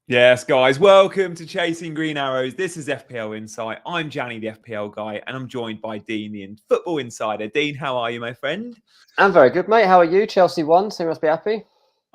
Yes, guys, welcome to Chasing Green Arrows. This is FPL Insight. I'm Gianni, the FPL guy, and I'm joined by Dean, the Football Insider. Dean, how are you, my friend? I'm very good, mate. How are you? Chelsea won, so you must be happy.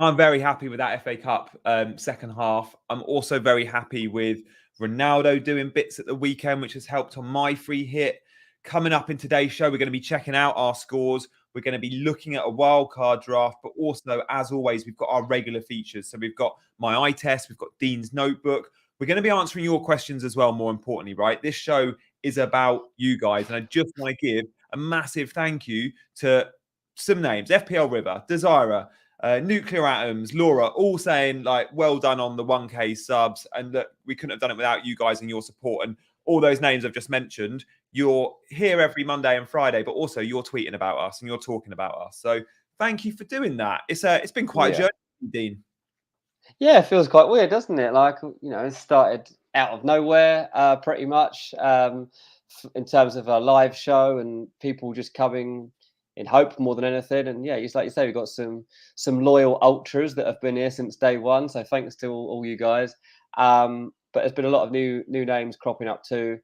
I'm very happy with that FA Cup second half. I'm also very happy with Ronaldo doing bits at the weekend, which has helped on my free hit. Coming up in today's show, we're going to be checking out our scores. We're going to be looking at a wildcard draft, but also, as always, we've got our regular features. So we've got my eye test, we've got Dean's notebook. We're going to be answering your questions as well, more importantly, right? This show is about you guys. And I just want to give a massive thank you to some names: FPL River, Desira, Nuclear Atoms, Laura, all saying like, well done on the 1K subs. And that we couldn't have done it without you guys and your support. And all those names I've just mentioned, you're here every Monday and Friday, but also you're tweeting about us and you're talking about us. So thank you for doing that. It's been quite a journey, Dean. Yeah, it feels quite weird, doesn't it? Like, it started out of nowhere, pretty much, in terms of a live show and people just coming in hope more than anything. And yeah, just like you say, we've got some loyal ultras that have been here since day one. So thanks to all you guys. But there's been a lot of new names cropping up too.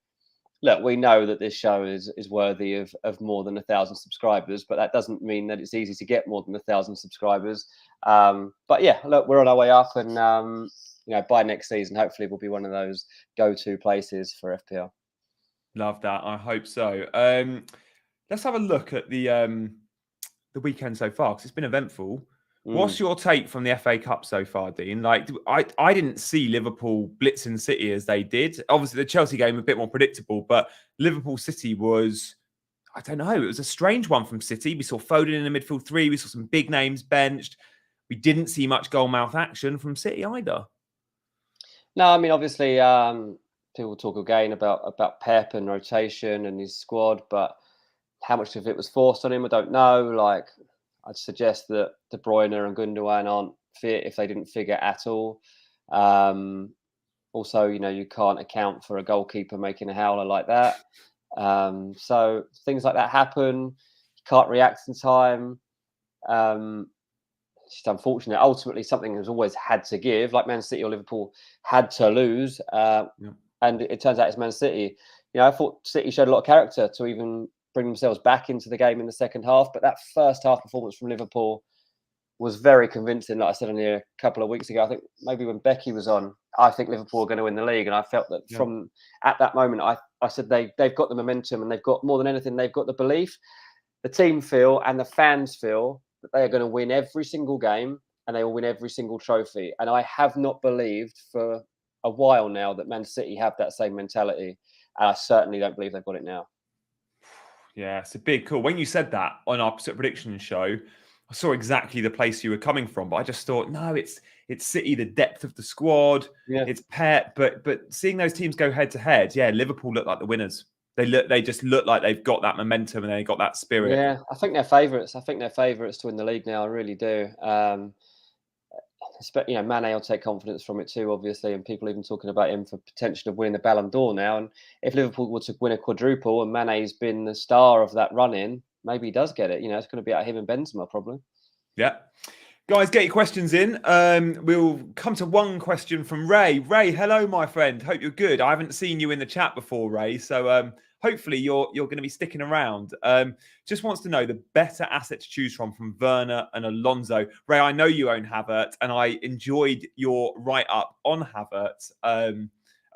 Look, we know that this show is worthy of more than 1,000 subscribers, but that doesn't mean that it's easy to get more than 1,000 subscribers. But yeah, look, we're on our way up, and by next season, hopefully, we'll be one of those go-to places for FPL. Love that. I hope so. Let's have a look at the weekend so far, because it's been eventful. What's your take from the FA Cup so far, Dean? Like, I didn't see Liverpool blitzing City as they did. Obviously, the Chelsea game was a bit more predictable, but Liverpool City was, I don't know, it was a strange one from City. We saw Foden in the midfield three. We saw some big names benched. We didn't see much goal-mouth action from City either. No, I mean, obviously, people talk again about Pep and rotation and his squad, but how much of it was forced on him, I don't know. Like, I'd suggest that De Bruyne and Gundogan aren't fit if they didn't figure at all. Also, you can't account for a goalkeeper making a howler like that. So things like that happen. You can't react in time. It's just unfortunate. Ultimately, something has always had to give. Like Man City or Liverpool had to lose, and it turns out it's Man City. I thought City showed a lot of character to even bring themselves back into the game in the second half. But that first half performance from Liverpool was very convincing. Like I said on here a couple of weeks ago, I think maybe when Becky was on, I think Liverpool are going to win the league. And I felt that from at that moment, I said they've got the momentum and they've got more than anything, they've got the belief. The team feel and the fans feel that they are going to win every single game and they will win every single trophy. And I have not believed for a while now that Man City have that same mentality. And I certainly don't believe they've got it now. Yeah, it's a big call. When you said that on our prediction show, I saw exactly the place you were coming from, but I just thought, no, it's City, the depth of the squad, it's Pep, but seeing those teams go head to head, Liverpool look like the winners. They just look like they've got that momentum and they got that spirit. Yeah, I think they're favourites. I think they're favourites to win the league now. I really do. Mane will take confidence from it too, obviously, and people even talking about him for potential of winning the Ballon d'Or now. And if Liverpool were to win a quadruple and Mane's been the star of that run-in, maybe he does get it. It's going to be out of him and Benzema probably. Yeah. Guys, get your questions in. We'll come to one question from Ray. Ray, hello, my friend. Hope you're good. I haven't seen you in the chat before, Ray. So hopefully you're going to be sticking around. Just wants to know the better asset to choose from Werner and Alonso. Ray, I know you own Havertz, and I enjoyed your write-up on Havertz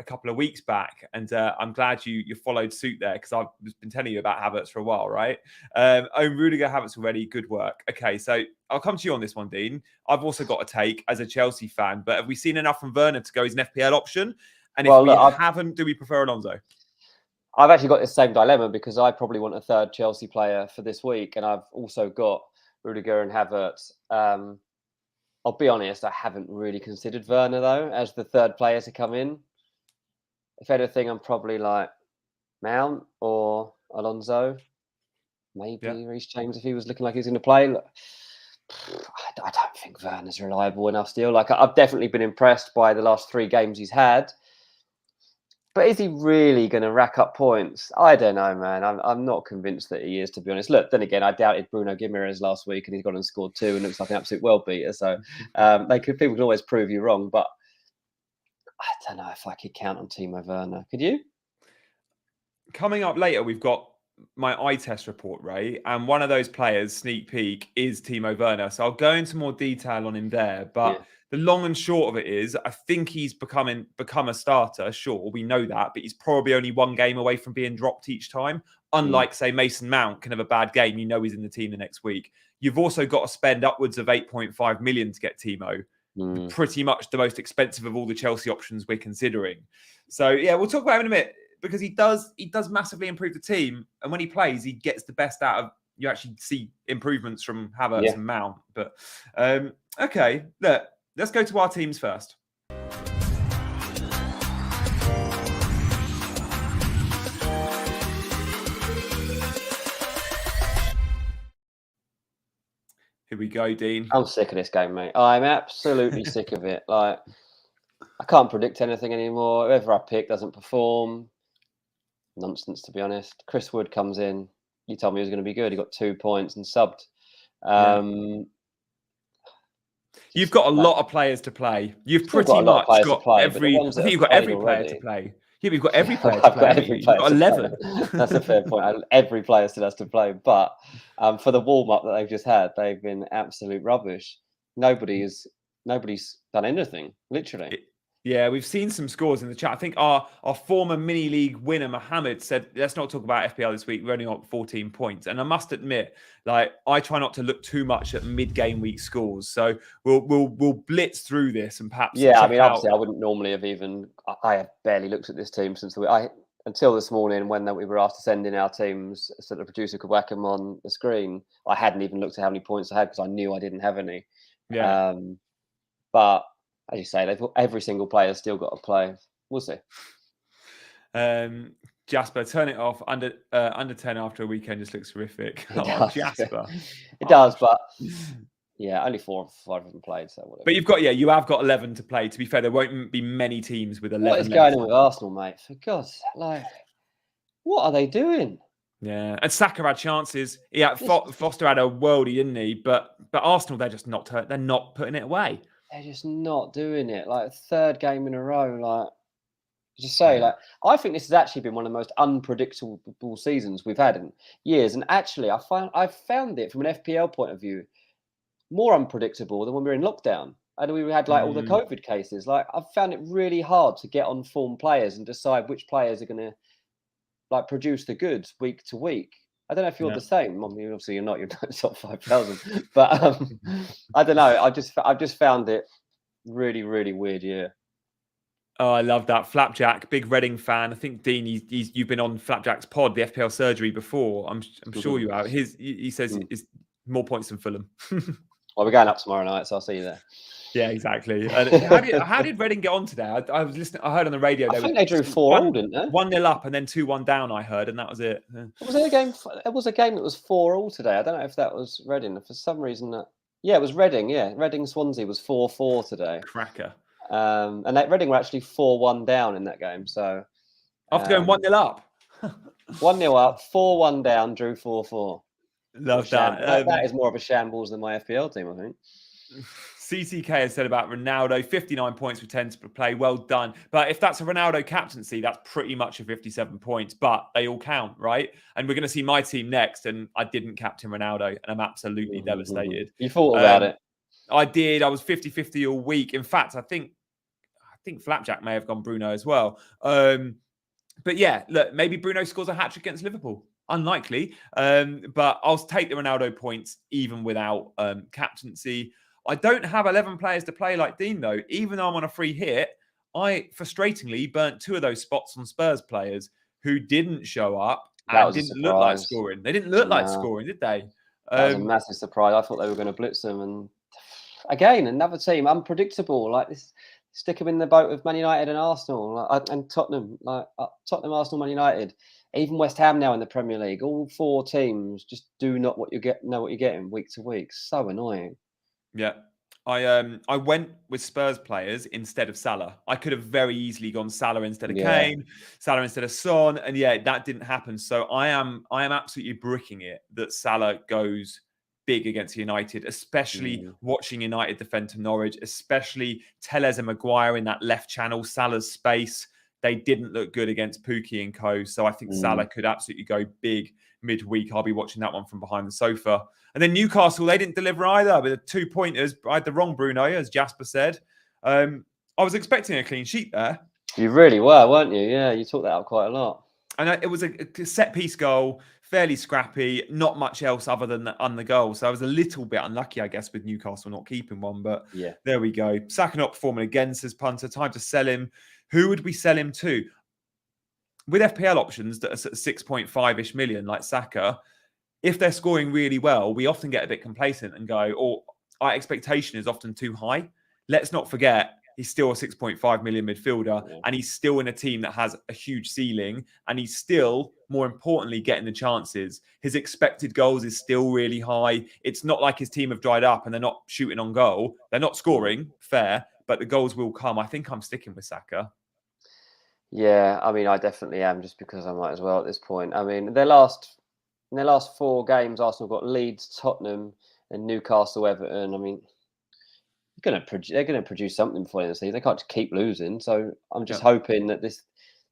a couple of weeks back, and I'm glad you followed suit there, because I've been telling you about Havertz for a while, right? Own Rudiger, Havertz already. Good work. Okay, so I'll come to you on this one, Dean. I've also got a take as a Chelsea fan, but have we seen enough from Werner to go as an FPL option? And if we haven't, do we prefer Alonso? I've actually got this same dilemma, because I probably want a third Chelsea player for this week, and I've also got Rudiger and Havertz. I'll be honest, I haven't really considered Werner, though, as the third player to come in. If anything, I'm probably like Mount or Alonso. Maybe Reece James if he was looking like he was going to play. Look, I don't think Werner's reliable enough still. Like, I've definitely been impressed by the last 3 games he's had. But is he really going to rack up points? I don't know, man. I'm not convinced that he is, to be honest. Look, then again, I doubted Bruno Guimaraes last week, and he's gone and scored 2 and looks like an absolute world beater. So people can always prove you wrong. But I don't know if I could count on Timo Werner. Could you? Coming up later, we've got my eye test report, Ray, and one of those players, sneak peek, is Timo Werner. So I'll go into more detail on him there. But the long and short of it is, I think he's become a starter. Sure, we know that, but he's probably only one game away from being dropped each time. Unlike, say, Mason Mount can have a bad game, you know he's in the team the next week. You've also got to spend upwards of 8.5 million to get Timo. Pretty much the most expensive of all the Chelsea options we're considering. So yeah, we'll talk about him in a minute, because he does massively improve the team, and when he plays, he gets the best out of. You actually see improvements from Havertz and Mount. But okay, look, let's go to our teams first. Here we go, Dean. I'm sick of this game, mate. I'm absolutely sick of it. Like, I can't predict anything anymore. Whoever I pick doesn't perform. Nonsense, to be honest. Chris Wood comes in. You told me he was going to be good. He got 2 points and subbed. You've got a lot of players to play. You've pretty much got every. I think you've got every player to play. Yeah, we've got every player to play. You've got 11. That's a fair point. Every player still has to play. But for the warm-up that they've just had, they've been absolute rubbish. Nobody's done anything, literally. Yeah, we've seen some scores in the chat. I think our former mini league winner, Mohammed, said, let's not talk about FPL this week. We're only on 14 points. And I must admit, like, I try not to look too much at mid-game week scores. So we'll blitz through this and perhaps obviously I wouldn't normally have even. I have barely looked at this team since until this morning when we were asked to send in our teams so the producer could whack them on the screen. I hadn't even looked at how many points I had because I knew I didn't have any. But as you say, every single player's still got to play. We'll see. Jasper, turn it off. Under 10 after a weekend just looks horrific. Jasper. It does, but yeah, only 4 or 5 of them played. So whatever. But you have got 11 to play. To be fair, there won't be many teams with 11. What is going on with Arsenal, mate? For God's sake, what are they doing? Yeah, and Saka had chances. Yeah, Foster had a worldie, didn't he? But Arsenal, they're just not. They're not putting it away. They're just not doing it. Like, third game in a row. Like, just say, like, I think this has actually been one of the most unpredictable seasons we've had in years. And actually, I found it from an FPL point of view more unpredictable than when we were in lockdown. And we had like all the COVID cases. Like, I've found it really hard to get on form players and decide which players are going to like produce the goods week to week. I don't know if you're the same. I mean, obviously you're not. You're top 5,000. But I don't know. I've just found it really, really weird year. Oh, I love that. Flapjack, big Reading fan. I think, Dean, you've been on Flapjack's pod, the FPL surgery, before. I'm sure you have. He says it's more points than Fulham. Well, we're going up tomorrow night, so I'll see you there. Yeah, exactly. How did Reading get on today? I was listening. I heard on the radio. I think they drew 4-4, didn't they? 1-0 up and then 2-1 down. I heard, and that was it. Was there a game? It was a game that was 4-4 today. I don't know if that was Reading. For some reason, it was Reading. Yeah, Reading Swansea was 4-4 today. Cracker. And Reading were actually 4-1 down in that game. So after going 1-0 up, 1-0 up, 4-1 down, drew 4-4. Love that. That is more of a shambles than my FPL team, I think. CTK has said about Ronaldo, 59 points with 10 to play. Well done. But if that's a Ronaldo captaincy, that's pretty much a 57 points. But they all count, right? And we're going to see my team next. And I didn't captain Ronaldo. And I'm absolutely devastated. You thought about it? I did. I was 50-50 all week. In fact, I think Flapjack may have gone Bruno as well. But yeah, look, maybe Bruno scores a hat-trick against Liverpool. Unlikely. But I'll take the Ronaldo points even without captaincy. I don't have 11 players to play like Dean, though. Even though I'm on a free hit, I frustratingly burnt 2 of those spots on Spurs players who didn't show up and didn't look like scoring. They didn't look like scoring, did they? That was a massive surprise. I thought they were going to blitz them. And again, another team, unpredictable. Like this, stick them in the boat with Man United and Arsenal and Tottenham. Like Tottenham, Arsenal, Man United. Even West Ham now in the Premier League. All 4 teams just do not know what you're getting week to week. So annoying. Yeah, I went with Spurs players instead of Salah. I could have very easily gone Salah instead of Kane, Salah instead of Son, and that didn't happen. So I am absolutely bricking it that Salah goes big against United, especially watching United defend to Norwich, especially Tellez and Maguire in that left channel, Salah's space. They didn't look good against Pukki and co. So I think Salah could absolutely go big midweek. I'll be watching that one from behind the sofa. And then Newcastle, they didn't deliver either with the 2 pointers. I had the wrong Bruno, as Jasper said. I was expecting a clean sheet there. You really were, weren't you? Yeah, you talked that out quite a lot. And it was a set-piece goal, fairly scrappy, not much else other than the goal. So I was a little bit unlucky, I guess, with Newcastle not keeping one. But there we go. Saka not performing again, says Punter. Time to sell him. Who would we sell him to? With FPL options that are 6.5-ish million, like Saka, if they're scoring really well, we often get a bit complacent and go, or our expectation is often too high. Let's not forget, he's still a 6.5 million midfielder, and he's still in a team that has a huge ceiling, and he's still, more importantly, getting the chances. His expected goals is still really high. It's not like his team have dried up and they're not shooting on goal. They're not scoring, fair, but the goals will come. I think I'm sticking with Saka. Yeah, I mean, I definitely am, just because I might as well at this point. I mean, in their last 4 games, Arsenal got Leeds, Tottenham, and Newcastle, Everton. I mean, they're going to produce something before the end of the season. They can't just keep losing. So I'm just hoping that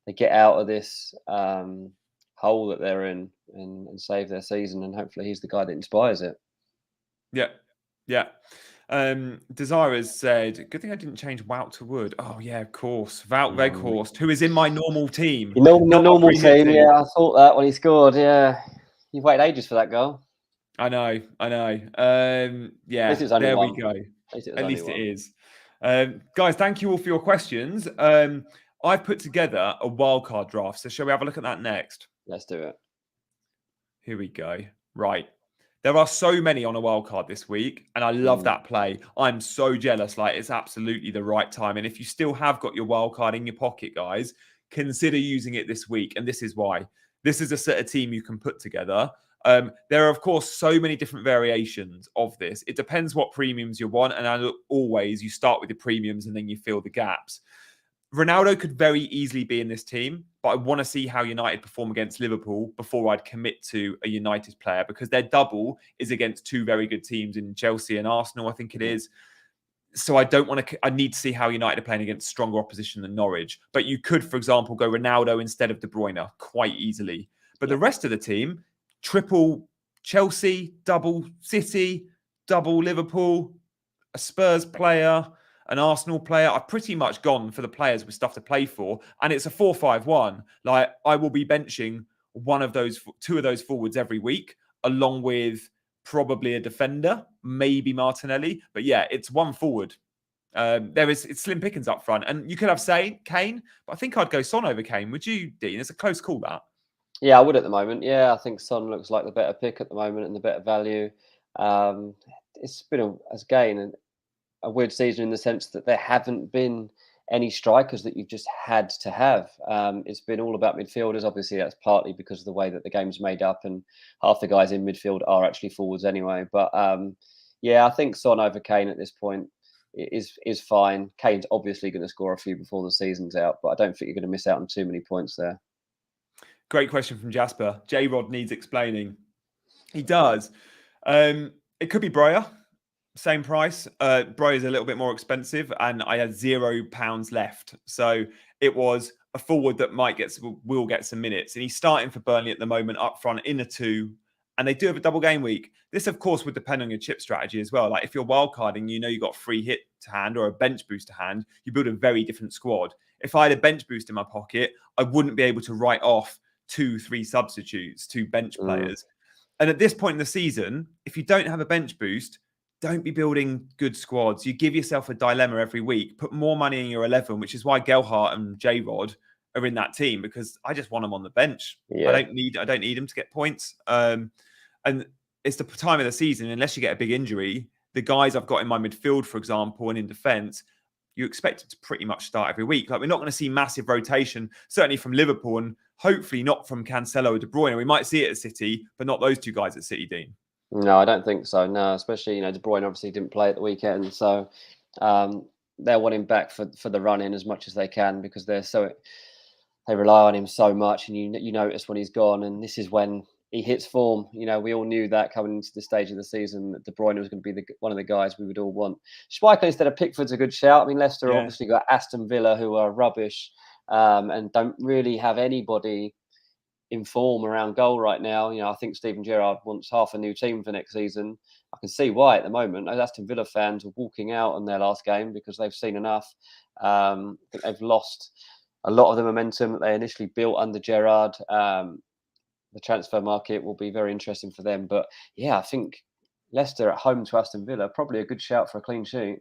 they get out of this hole that they're in and save their season. And hopefully he's the guy that inspires it. Yeah. Desirez said, good thing I didn't change Wout to Wood. Oh, yeah, of course. Wout Weghorst, who is in my normal team. Your normal team, yeah. I thought that when he scored, yeah. You've waited ages for that goal. I know. Yeah, there we go. At least it is. Guys, thank you all for your questions. I've put together a wildcard draft. So shall we have a look at that next? Let's do it. Here we go. Right. There are so many on a wildcard this week, and I love that play. I'm so jealous. Like, it's absolutely the right time. And if you still have got your wildcard in your pocket, guys, consider using it this week. And this is why. This is a set of team you can put together. There are, of course, so many different variations of this. It depends what premiums you want. And as always, you start with the premiums and then you fill the gaps. Ronaldo could very easily be in this team, but I want to see how United perform against Liverpool before I'd commit to a United player, because their double is against 2 very good teams in Chelsea and Arsenal, I think it is. So I need to see how United are playing against stronger opposition than Norwich. But you could, for example, go Ronaldo instead of De Bruyne quite easily. But the rest of the team, triple Chelsea, double City, double Liverpool, a Spurs player, an Arsenal player. I've pretty much gone for the players with stuff to play for. And it's a 4-5-1. Like, I will be benching 2 of those forwards every week, along with probably a defender, maybe Martinelli. But yeah, it's 1 forward. It's slim pickings up front. And you could have, say, Kane, but I think I'd go Son over Kane. Would you, Dean? It's a close call, that. Yeah, I would at the moment. Yeah, I think Son looks like the better pick at the moment and the better value. It's been a weird season in the sense that there haven't been any strikers that you've just had to have. It's been all about midfielders. Obviously, that's partly because of the way that the game's made up, and half the guys in midfield are actually forwards anyway. But yeah, I think Son over Kane at this point is fine. Kane's obviously going to score a few before the season's out, but I don't think you're going to miss out on too many points there. Great question from Jasper. J-Rod needs explaining. He does. It could be Breyer. Same price. Breyer is a little bit more expensive, and I had £0 left. So it was a forward that will get some minutes. And he's starting for Burnley at the moment up front in a 2. And they do have a double game week. This, of course, would depend on your chip strategy as well. Like, if you're wildcarding, you got a free hit to hand or a bench boost to hand, you build a very different squad. If I had a bench boost in my pocket, I wouldn't be able to write off 2-3 substitutes, 2 bench players. And at this point in the season, if you don't have a bench boost, don't be building good squads. You give yourself a dilemma every week. Put more money in your 11, which is why Gelhardt and J-Rod are in that team, because I just want them on the bench. Yeah. I don't need them to get points. And it's the time of the season, unless you get a big injury, the guys I've got in my midfield, for example, and in defence, you expect it to pretty much start every week. Like, we're not going to see massive rotation, certainly from Liverpool, and hopefully not from Cancelo or De Bruyne. We might see it at City, but not those 2 guys at City, Dean. No, I don't think so. No, especially, De Bruyne obviously didn't play at the weekend. So they'll want him back for the run-in as much as they can, because they rely on him so much, and you notice when he's gone. And this is when he hits form. You know, we all knew that coming into the stage of the season that De Bruyne was going to be one of the guys we would all want. Schmeichel instead of Pickford's a good shout. I mean, Leicester obviously got Aston Villa, who are rubbish and don't really have anybody in form around goal right now. You know, I think Steven Gerrard wants half a new team for next season. I can see why at the moment. Aston Villa fans are walking out on their last game because they've seen enough. I think they've lost a lot of the momentum that they initially built under Gerrard. The transfer market will be very interesting for them. But yeah, I think Leicester at home to Aston Villa, probably a good shout for a clean sheet.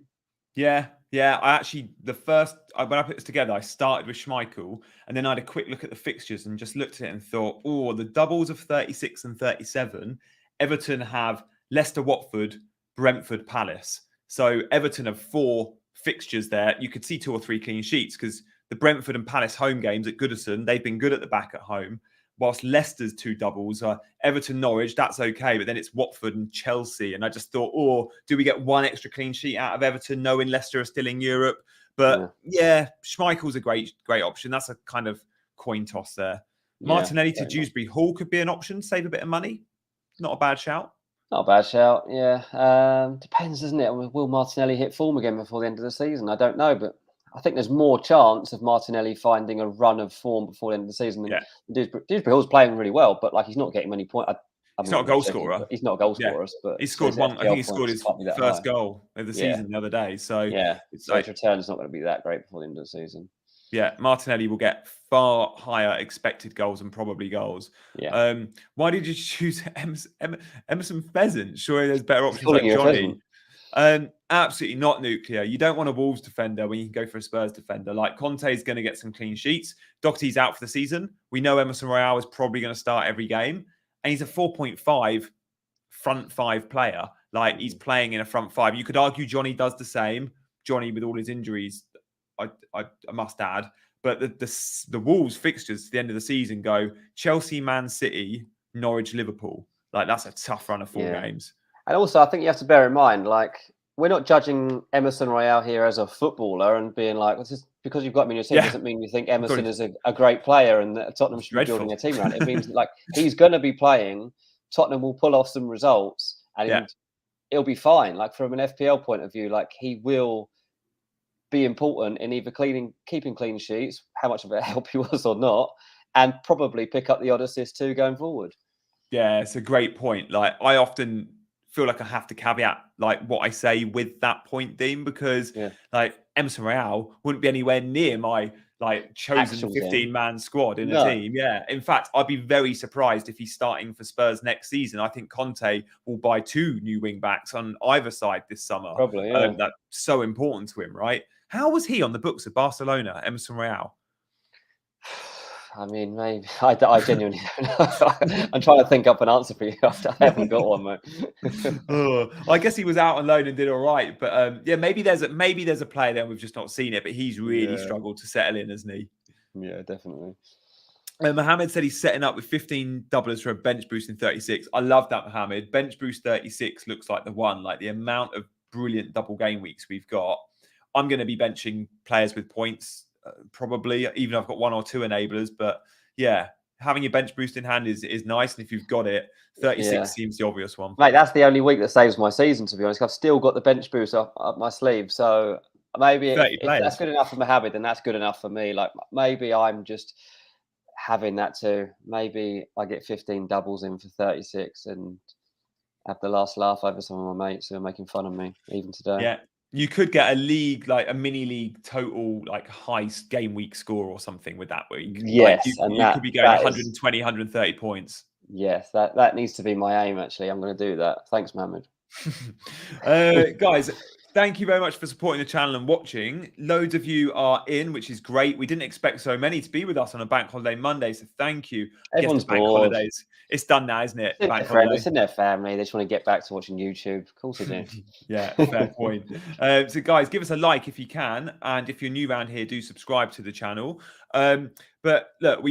Yeah. I actually, when I put this together, I started with Schmeichel, and then I had a quick look at the fixtures and just looked at it and thought, oh, the doubles of 36 and 37, Everton have Leicester, Watford, Brentford, Palace. So Everton have 4 fixtures there. You could see 2 or 3 clean sheets because the Brentford and Palace home games at Goodison, they've been good at the back at home. Whilst Leicester's 2 doubles are Everton, Norwich, that's okay. But then it's Watford and Chelsea. And I just thought, do we get 1 extra clean sheet out of Everton, knowing Leicester are still in Europe? But yeah Schmeichel's a great option. That's a kind of coin toss there. Martinelli to Dewsbury Hall could be an option, save a bit of money. Not a bad shout. Not a bad shout, yeah. Depends, doesn't it? Will Martinelli hit form again before the end of the season? I don't know, but I think there's more chance of Martinelli finding a run of form before the end of the season. Yeah. Dewsbury Hall's playing really well, but like he's not getting many points. He's not a goal scorer. He's not a goal scorer, but he scored one. I think he scored his first goal of the season the other day. So his return's not going to be that great before the end of the season. Yeah, Martinelli will get far higher expected goals and probably goals. Yeah. Why did you choose Emerson Pheasant? Surely there's better options like Johnny. Absolutely not nuclear. You don't want a Wolves defender when you can go for a Spurs defender. Like Conte's going to get some clean sheets. Doherty's out for the season. We know Emerson Royale is probably going to start every game. And he's a 4.5 front 5 player. Like he's playing in a front 5. You could argue Johnny does the same. Johnny with all his injuries, I must add. But the Wolves fixtures to the end of the season go Chelsea, Man City, Norwich, Liverpool. Like that's a tough run of 4 games. And also, I think you have to bear in mind, like, we're not judging Emerson Royale here as a footballer and being like, well, just because you've got him in your team doesn't mean you think Emerson is a great player and that Tottenham should be building a team around. It means like he's going to be playing. Tottenham will pull off some results and it'll be fine. Like from an FPL point of view, like he will be important in either keeping clean sheets, how much of a help he was or not, and probably pick up the odd assist too going forward. Yeah, it's a great point. Like I often feel like I have to caveat like what I say with that point, Dean, because like Emerson Royale wouldn't be anywhere near my like chosen 15-man squad in a team. Yeah. In fact, I'd be very surprised if he's starting for Spurs next season. I think Conte will buy 2 new wing backs on either side this summer. Probably, that's so important to him, right? How was he on the books of Barcelona, Emerson Royale? I mean, maybe I genuinely don't know. I'm trying to think up an answer for you. I haven't got one, mate. I guess he was out on loan and did all right, but maybe there's a player there and we've just not seen it. But he's really struggled to settle in, hasn't he? Yeah, definitely. Mohammed said he's setting up with 15 doublers for a bench boost in 36. I love that, Mohammed. Bench boost 36 looks like the one. Like the amount of brilliant double game weeks we've got. I'm going to be benching players with points. Probably, even I've got 1 or 2 enablers, but having your bench boost in hand is nice. And if you've got it, 36 seems the obvious one. Mate, that's the only week that saves my season, to be honest. I've still got the bench boost up my sleeve. So maybe if that's good enough for Mohammed, then that's good enough for me. Like maybe I'm just having that too. Maybe I get 15 doubles in for 36 and have the last laugh over some of my mates who are making fun of me, even today. Yeah. You could get a league, like a mini league total, like high game week score or something with that week. Yes. Like you could be going 120, 130 points. Yes, that needs to be my aim, actually. I'm going to do that. Thanks, Mohammed. Guys, thank you very much for supporting the channel and watching. Loads of you are in, which is great. We didn't expect so many to be with us on a bank holiday Monday, so thank you. Everyone's bank bored. Holidays. It's done now, isn't it? It's in their family. They just want to get back to watching YouTube. Of course they do. Yeah, fair point. So, guys, give us a like if you can. And if you're new around here, do subscribe to the channel. But look,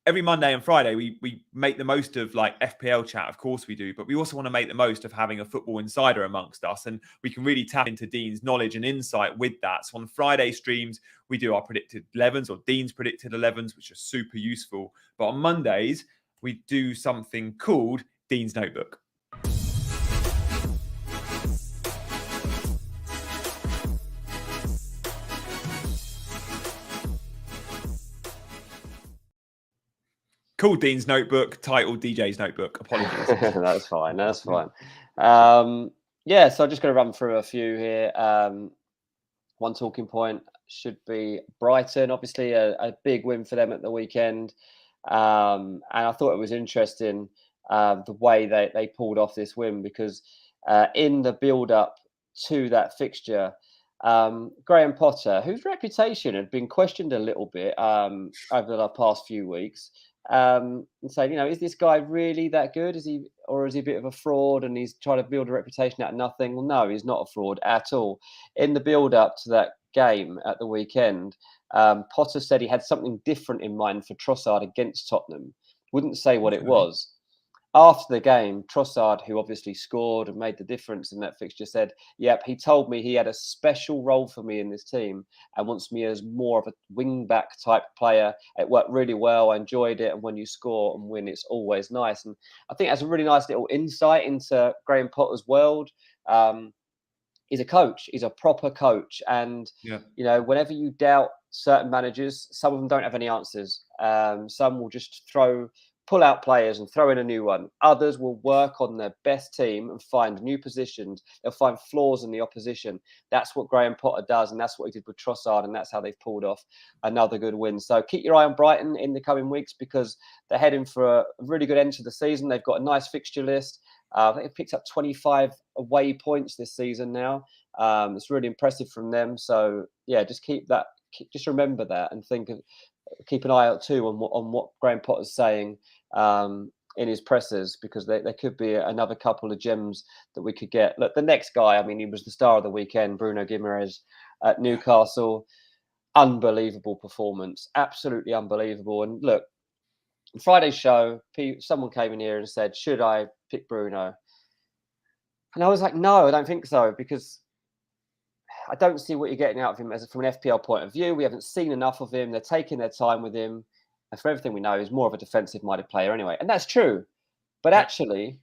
every Monday and Friday, we make the most of like FPL chat. Of course we do. But we also want to make the most of having a football insider amongst us. And we can really tap into Dean's knowledge and insight with that. So on Friday streams, we do our predicted 11s or Dean's predicted 11s, which are super useful. But on Mondays, we do something called Dean's Notebook. Called Dean's Notebook, titled DJ's Notebook. Apologies. That's fine. That's fine. Yeah, so I'm just going to run through a few here. One talking point should be Brighton. Obviously, a big win for them at the weekend. And I thought it was interesting the way they pulled off this win, because in the build-up to that fixture, Graham Potter, whose reputation had been questioned a little bit over the past few weeks, and saying, is this guy really that good? Is he a bit of a fraud and he's trying to build a reputation out of nothing? Well, no, he's not a fraud at all. In the build-up to that game at the weekend, Potter said he had something different in mind for Trossard against Tottenham. Wouldn't say what it was. After the game, Trossard, who obviously scored and made the difference in that fixture, said, yep, he told me he had a special role for me in this team and wants me as more of a wing-back type player. It worked really well. I enjoyed it. And when you score and win, it's always nice. And I think that's a really nice little insight into Graham Potter's world. He's a coach. He's a proper coach. And, whenever you doubt certain managers, some of them don't have any answers. Some will just pull out players and throw in a new one. Others will work on their best team and find new positions. They'll find flaws in the opposition. That's what Graham Potter does, and that's what he did with Trossard, and that's how they've pulled off another good win. So keep your eye on Brighton in the coming weeks, because they're heading for a really good end to the season. They've got a nice fixture list. I think they've picked up 25 away points this season now. It's really impressive from them. So, yeah, just just remember that and keep an eye out too on what Graham Potter's saying in his pressers, because there could be another couple of gems that we could get. Look, the next guy, he was the star of the weekend, Bruno Guimaraes at Newcastle. Unbelievable performance, absolutely unbelievable. And look, on Friday's show, someone came in here and said, should I pick Bruno? And I was like, no, I don't think so, because I don't see what you're getting out of him from an FPL point of view. We haven't seen enough of him. They're taking their time with him. And for everything we know, he's more of a defensive-minded player anyway. And that's true. But actually,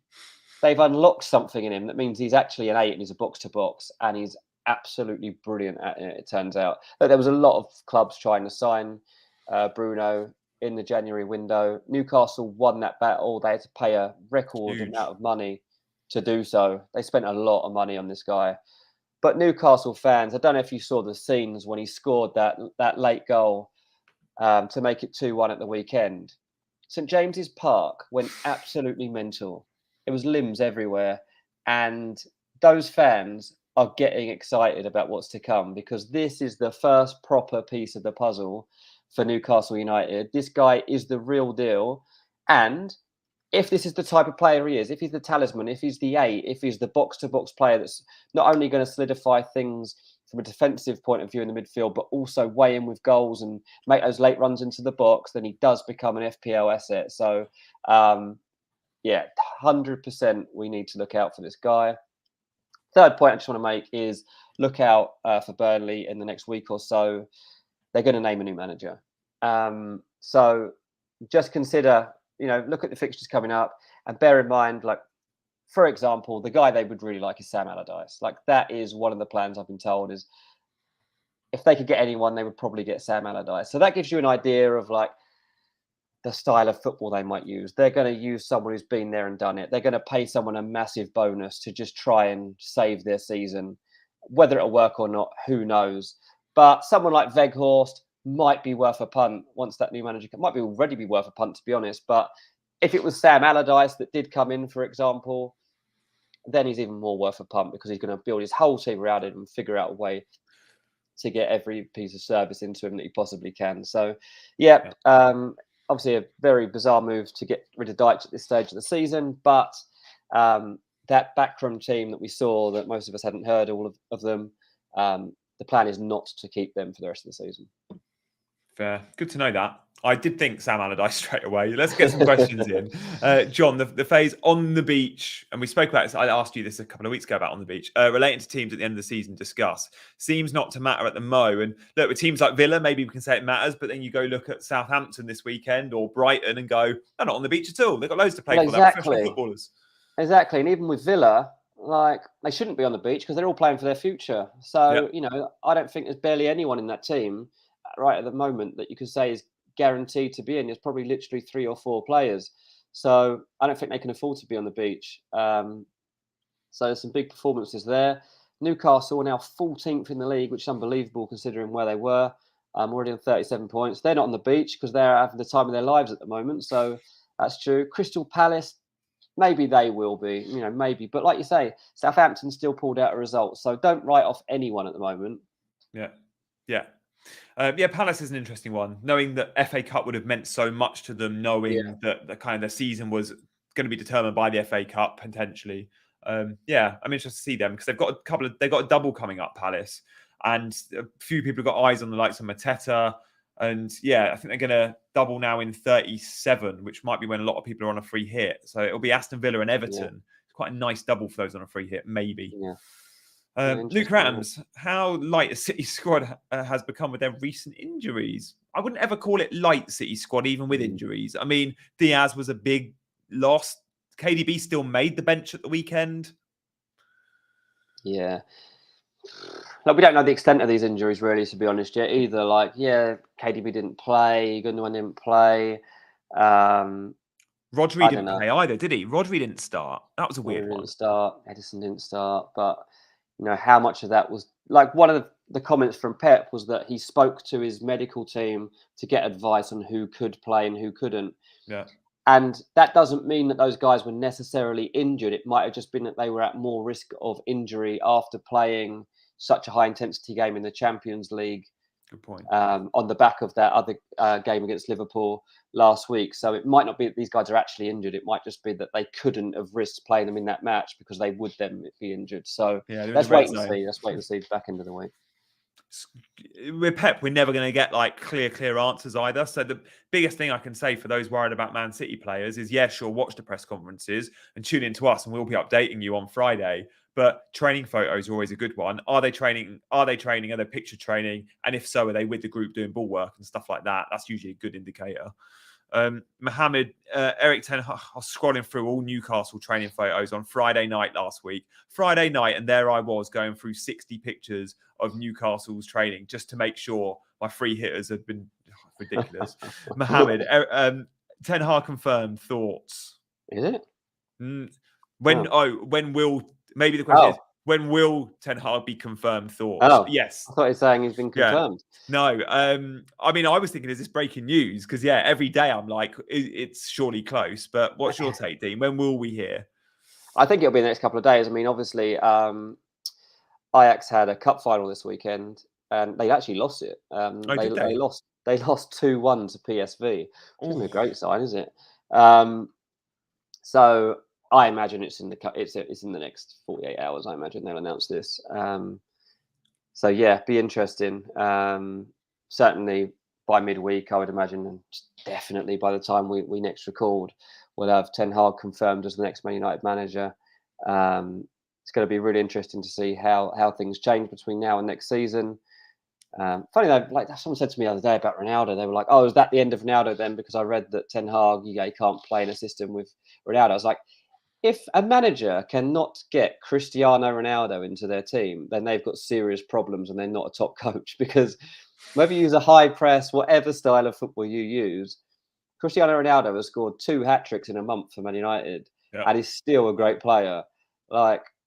they've unlocked something in him that means he's actually an 8 and he's a box-to-box. And he's absolutely brilliant at it, it turns out. But there was a lot of clubs trying to sign Bruno in the January window. Newcastle won that battle. They had to pay a record amount of money to do so. They spent a lot of money on this guy. But Newcastle fans, I don't know if you saw the scenes when he scored that late goal to make it 2-1 at the weekend. St James's Park went absolutely mental. It was limbs everywhere. And those fans are getting excited about what's to come, because this is the first proper piece of the puzzle for Newcastle United. This guy is the real deal. And if this is the type of player he is, if he's the talisman, if he's the 8, if he's the box-to-box player that's not only going to solidify things from a defensive point of view in the midfield, but also weigh in with goals and make those late runs into the box, then he does become an FPL asset. So, 100% we need to look out for this guy. Third point I just want to make is look out for Burnley in the next week or so. They're going to name a new manager. So just consider, look at the fixtures coming up and bear in mind, for example, the guy they would really like is Sam Allardyce. That is one of the plans I've been told, is if they could get anyone, they would probably get Sam Allardyce. So that gives you an idea of the style of football they might use. They're going to use someone who's been there and done it. They're going to pay someone a massive bonus to just try and save their season. Whether it'll work or not, who knows? But someone like Weghorst might be worth a punt once that new manager might already be worth a punt, to be honest. But if it was Sam Allardyce that did come in, for example, then he's even more worth a punt, because he's going to build his whole team around him and figure out a way to get every piece of service into him that he possibly can. So, obviously a very bizarre move to get rid of Dyche at this stage of the season, but that backroom team that we saw, that most of us hadn't heard all of them, the plan is not to keep them for the rest of the season. Fair. Good to know that. I did think Sam Allardyce straight away. Let's get some questions in. John, the phase on the beach, and we spoke about this, I asked you this a couple of weeks ago about on the beach, relating to teams at the end of the season, discuss. Seems not to matter at the Mo. And look, with teams like Villa, maybe we can say it matters, but then you go look at Southampton this weekend or Brighton and go, they're not on the beach at all. They've got loads to play for. They're professional footballers. Exactly. And even with Villa, like, they shouldn't be on the beach because they're all playing for their future. So, I don't think there's barely anyone in that team right at the moment that you can say is guaranteed to be in. There's probably literally 3 or 4 players. So I don't think they can afford to be on the beach. So there's some big performances there. Newcastle are now 14th in the league, which is unbelievable considering where they were. Already on 37 points. They're not on the beach because they're having the time of their lives at the moment. So that's true. Crystal Palace, maybe they will be, maybe. But like you say, Southampton still pulled out a result. So don't write off anyone at the moment. Yeah. Palace is an interesting one. Knowing that FA Cup would have meant so much to them, knowing that the kind of their season was going to be determined by the FA Cup potentially. I'm interested to see them because they've got a double coming up, Palace, and a few people have got eyes on the likes of Mateta. And I think they're going to double now in 37, which might be when a lot of people are on a free hit. So it'll be Aston Villa and Everton. It's quite a nice double for those on a free hit, maybe. Luke Rams, how light a City squad has become with their recent injuries. I wouldn't ever call it light City squad, even with injuries. I mean, Diaz was a big loss. KDB still made the bench at the weekend. Yeah. Like, we don't know the extent of these injuries, really, to be honest, yet. Either, KDB didn't play, Gundogan didn't play. Rodri didn't play either, did he? Rodri didn't start. That was a weird one. Didn't start. Edison didn't start. But, how much of that was... Like, one of the comments from Pep was that he spoke to his medical team to get advice on who could play and who couldn't. Yeah. And that doesn't mean that those guys were necessarily injured. It might have just been that they were at more risk of injury after playing such a high-intensity game in the Champions League. Good point. On the back of that other game against Liverpool last week. So it might not be that these guys are actually injured. It might just be that they couldn't have risked playing them in that match because they would then be injured. So let's wait and see. Let's wait and see the back end of the week. With Pep, we're never going to get clear answers either. So the biggest thing I can say for those worried about Man City players is, watch the press conferences and tune in to us, and we'll be updating you on Friday. But training photos are always a good one. Are they training? Are they picture training? And if so, are they with the group doing ball work and stuff like that? That's usually a good indicator. Mohammed, Eric Ten Hag, I was scrolling through all Newcastle training photos on Friday night last week. Friday night, and there I was going through 60 pictures of Newcastle's training just to make sure my free hitters had been ridiculous. Mohammed, Ten Hag confirmed. Thoughts? Is it? When will... Maybe the question is, when will Ten Hag be confirmed? Thoughts? Oh, yes. I thought he was saying he's been confirmed. No. I was thinking, is this breaking news? Because, every day I'm like, it's surely close. But what's your take, Dean? When will we hear? I think it'll be the next couple of days. I mean, obviously, Ajax had a cup final this weekend, and they actually lost it. They lost 2-1 to PSV. Which isn't a great sign, is it? So I imagine it's in the next 48 hours. I imagine they'll announce this. Be interesting. Certainly by midweek, I would imagine, and definitely by the time we next record, we'll have Ten Hag confirmed as the next Man United manager. It's going to be really interesting to see how things change between now and next season. Funny though, someone said to me the other day about Ronaldo, they were like, "Oh, is that the end of Ronaldo then?" Because I read that Ten Hag, he can't play in a system with Ronaldo. I was like, if a manager cannot get Cristiano Ronaldo into their team, then they've got serious problems and they're not a top coach. Because whether you use a high press, whatever style of football you use, Cristiano Ronaldo has scored 2 hat-tricks in a month for Man United, and he's still a great player.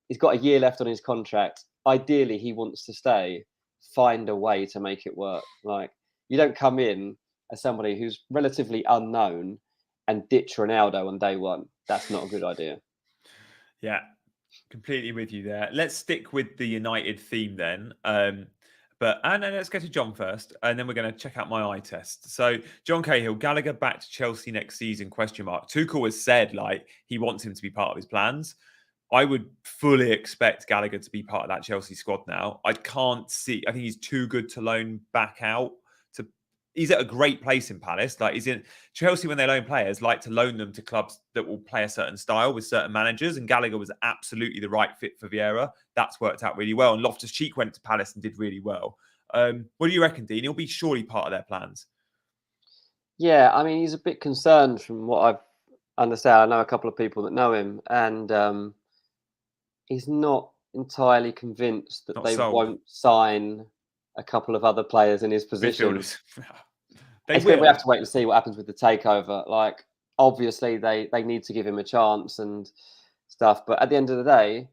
He's got a year left on his contract. Ideally, he wants to stay. Find a way to make it work. You don't come in as somebody who's relatively unknown and ditch Ronaldo on day one. That's not a good idea. Yeah, completely with you there. Let's stick with the United theme then. Let's go to John first, and then we're going to check out my eye test. So, John Cahill, Gallagher back to Chelsea next season, ? Tuchel has said, he wants him to be part of his plans. I would fully expect Gallagher to be part of that Chelsea squad now. I think he's too good to loan back out. he's at a great place in Palace. Like, he's in Chelsea when they loan players, like to loan them to clubs that will play a certain style with certain managers. And Gallagher was absolutely the right fit for Vieira. That's worked out really well. And Loftus-Cheek went to Palace and did really well. What do you reckon, Dean? He'll be surely part of their plans. Yeah, I mean, he's a bit concerned from what I've understand. I know a couple of people that know him, and he's not entirely convinced that they won't sign a couple of other players in his position. We have to wait and see what happens with the takeover. Like, obviously, they need to give him a chance and stuff. But at the end of the day,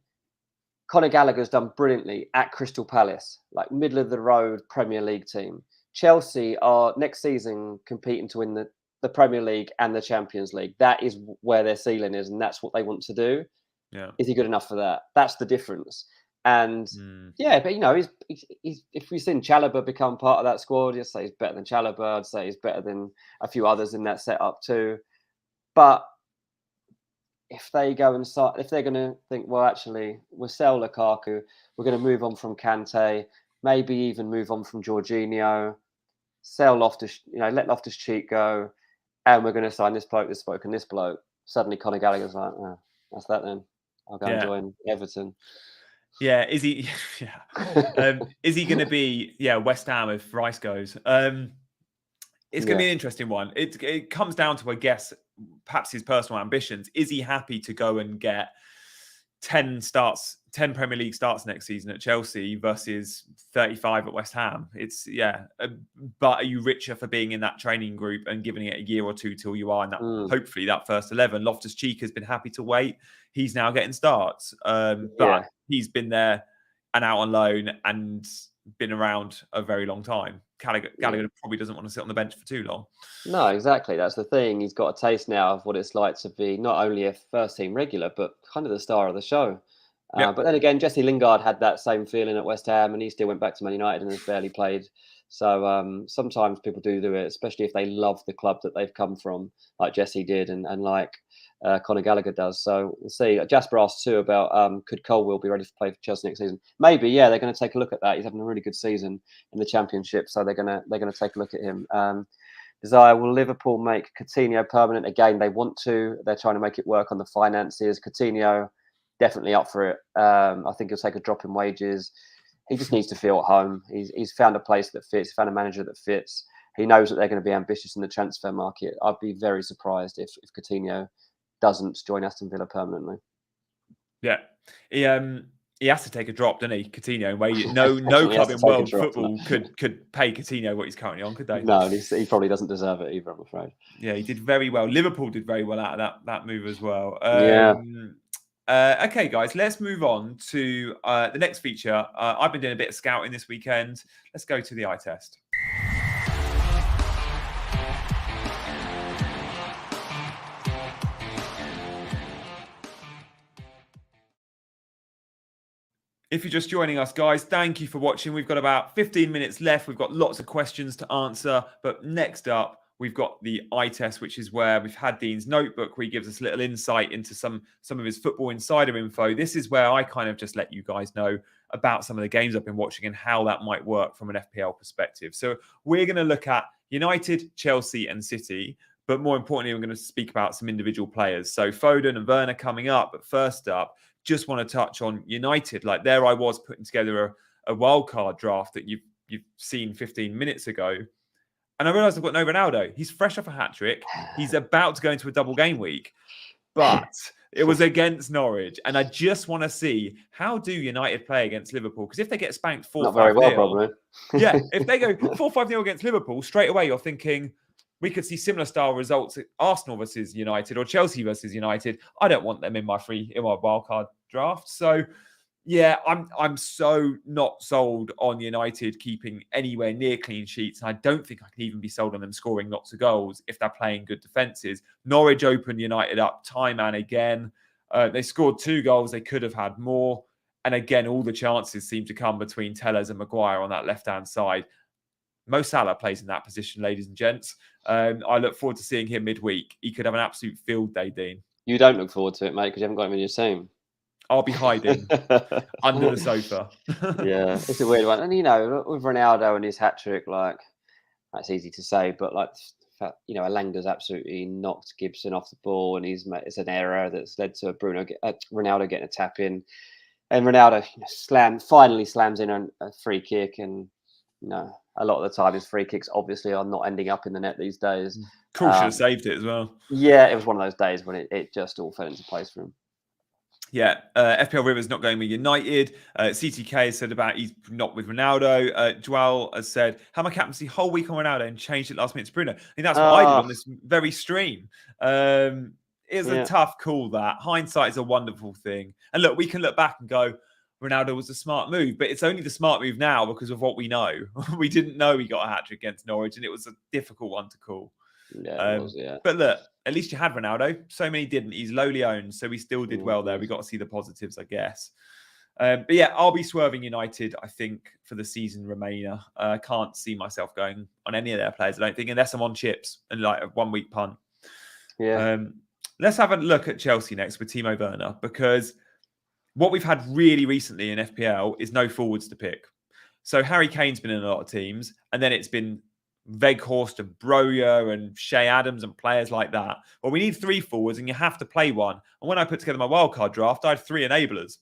Conor Gallagher's done brilliantly at Crystal Palace, like middle of the road Premier League team. Chelsea are next season competing to win the Premier League and the Champions League. That is where their ceiling is, and that's what they want to do. Yeah. Is he good enough for that? That's the difference. And yeah, but he's if we've seen Chalobah become part of that squad, I'd say he's better than Chalobah. I'd say he's better than a few others in that setup too. But if they go and if they're going to think, well, actually, we'll sell Lukaku, we're going to move on from Kante, maybe even move on from Jorginho, sell let Loftus-Cheek go, and we're going to sign this bloke, this bloke, and this bloke. Suddenly, Conor Gallagher's like, oh, that's that then. I'll go and join Everton. Yeah, is he? Yeah, is he going to be? Yeah, West Ham if Rice goes. It's going to be an interesting one. It comes down to, I guess, perhaps his personal ambitions. Is he happy to go and get 10 Premier League starts next season at Chelsea versus 35 at West Ham? But are you richer for being in that training group and giving it a year or two till you are in that, hopefully that first 11? Loftus-Cheek has been happy to wait. He's now getting starts. But he's been there and out on loan and been around a very long time. Gallagher probably doesn't want to sit on the bench for too long. No, exactly. That's the thing. He's got a taste now of what it's like to be not only a first team regular, but kind of the star of the show. But then again, Jesse Lingard had that same feeling at West Ham, and he still went back to Man United and has barely played. So sometimes people do it, especially if they love the club that they've come from, like Jesse did, and like Conor Gallagher does. So we'll see. Jasper asked too about could Colwill be ready to play for Chelsea next season? Maybe, yeah. They're going to take a look at that. He's having a really good season in the Championship, so they're going to take a look at him. Desire, will Liverpool make Coutinho permanent? Again, they want to. They're trying to make it work on the finances. Coutinho, definitely up for it. I think he'll take a drop in wages. He just needs to feel at home. He's found a place that fits, found a manager that fits. He knows that they're going to be ambitious in the transfer market. I'd be very surprised if Coutinho doesn't join Aston Villa permanently. Yeah. He has to take a drop, doesn't he, Coutinho? No club in world football could pay Coutinho what he's currently on, could they? No, he probably doesn't deserve it either, I'm afraid. Yeah, he did very well. Liverpool did very well out of that move as well. Okay, guys, let's move on to the next feature. I've been doing a bit of scouting this weekend. Let's go to the eye test. If you're just joining us, guys, thank you for watching. We've got about 15 minutes left. We've got lots of questions to answer. But next up, we've got the eye test, which is where we've had Dean's notebook, where he gives us a little insight into some of his Football Insider info. This is where I kind of just let you guys know about some of the games I've been watching and how that might work from an FPL perspective. So we're going to look at United, Chelsea and City. But more importantly, we're going to speak about some individual players. So Foden and Werner coming up. But first up, just want to touch on United. Like, there I was putting together a wildcard draft that you've seen 15 minutes ago. And I realised I've got no Ronaldo. He's fresh off a hat-trick. He's about to go into a double game week. But it was against Norwich. And I just want to see, how do United play against Liverpool? Because if they get spanked 4-5-0... Not very well, probably. Yeah, if they go 4-5-0 against Liverpool, straight away you're thinking, we could see similar style results at Arsenal versus United or Chelsea versus United. I don't want them in my wildcard draft. So, yeah, I'm so not sold on United keeping anywhere near clean sheets. And I don't think I can even be sold on them scoring lots of goals if they're playing good defences. Norwich opened United up time and again. They scored 2 goals. They could have had more. And again, all the chances seem to come between Tellers and Maguire on that left-hand side. Mo Salah plays in that position, ladies and gents. I look forward to seeing him midweek. He could have an absolute field day, Dean. You don't look forward to it, mate, because you haven't got him in your team. I'll be hiding under the sofa. Yeah, it's a weird one. And, with Ronaldo and his hat-trick, like, that's easy to say, but like, Alanga's absolutely knocked Gibson off the ball, and it's an error that's led to Ronaldo getting a tap in, and Ronaldo finally slams in a free kick, and a lot of the time his free kicks obviously are not ending up in the net these days. Cool, should have saved it as well. Yeah, it was one of those days when it just all fell into place for him. Yeah, FPL River's not going with United. CTK has said about he's not with Ronaldo. Joel has said, how my captaincy whole week on Ronaldo and changed it last minute to Bruno. I think that's what I did on this very stream. It's a tough call that. Hindsight is a wonderful thing. And look, we can look back and go, Ronaldo was a smart move, but it's only the smart move now because of what we know. We didn't know he got a hat-trick against Norwich, and it was a difficult one to call. Yeah, it was, yeah. But look, at least you had Ronaldo. So many didn't. He's lowly owned, so he still did well there. We got to see the positives, I guess. But yeah, I'll be swerving United, I think, for the season remainder. I can't see myself going on any of their players, I don't think, unless I'm on chips and like a 1 week punt. Yeah. Let's have a look at Chelsea next with Timo Werner, because what we've had really recently in FPL is no forwards to pick. So Harry Kane's been in a lot of teams, and then it's been Weghorst and Broja and Shea Adams and players like that. Well, we need 3 forwards, and you have to play one. And when I put together my wildcard draft, I had 3 enablers.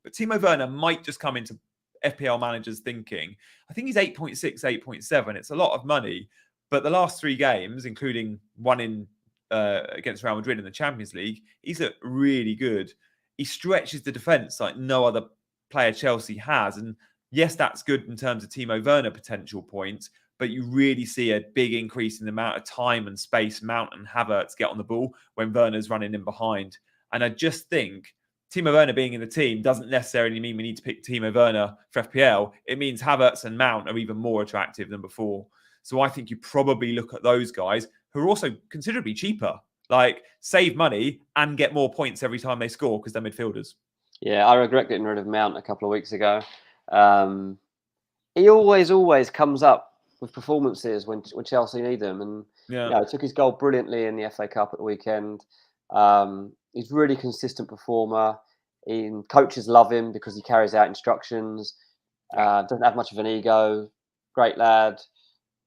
But Timo Werner might just come into FPL managers thinking, I think he's 8.6, 8.7. It's a lot of money. But the last 3 games, including one in against Real Madrid in the Champions League, he's looked really good. He stretches the defence like no other player Chelsea has. And yes, that's good in terms of Timo Werner potential points, but you really see a big increase in the amount of time and space Mount and Havertz get on the ball when Werner's running in behind. And I just think Timo Werner being in the team doesn't necessarily mean we need to pick Timo Werner for FPL. It means Havertz and Mount are even more attractive than before. So I think you probably look at those guys who are also considerably cheaper, like save money and get more points every time they score because they're midfielders. Yeah, I regret getting rid of Mount a couple of weeks ago. He always comes up with performances when Chelsea need them, and he took his goal brilliantly in the FA Cup at the weekend. He's really consistent performer. Coaches love him because he carries out instructions. Doesn't have much of an ego. Great lad,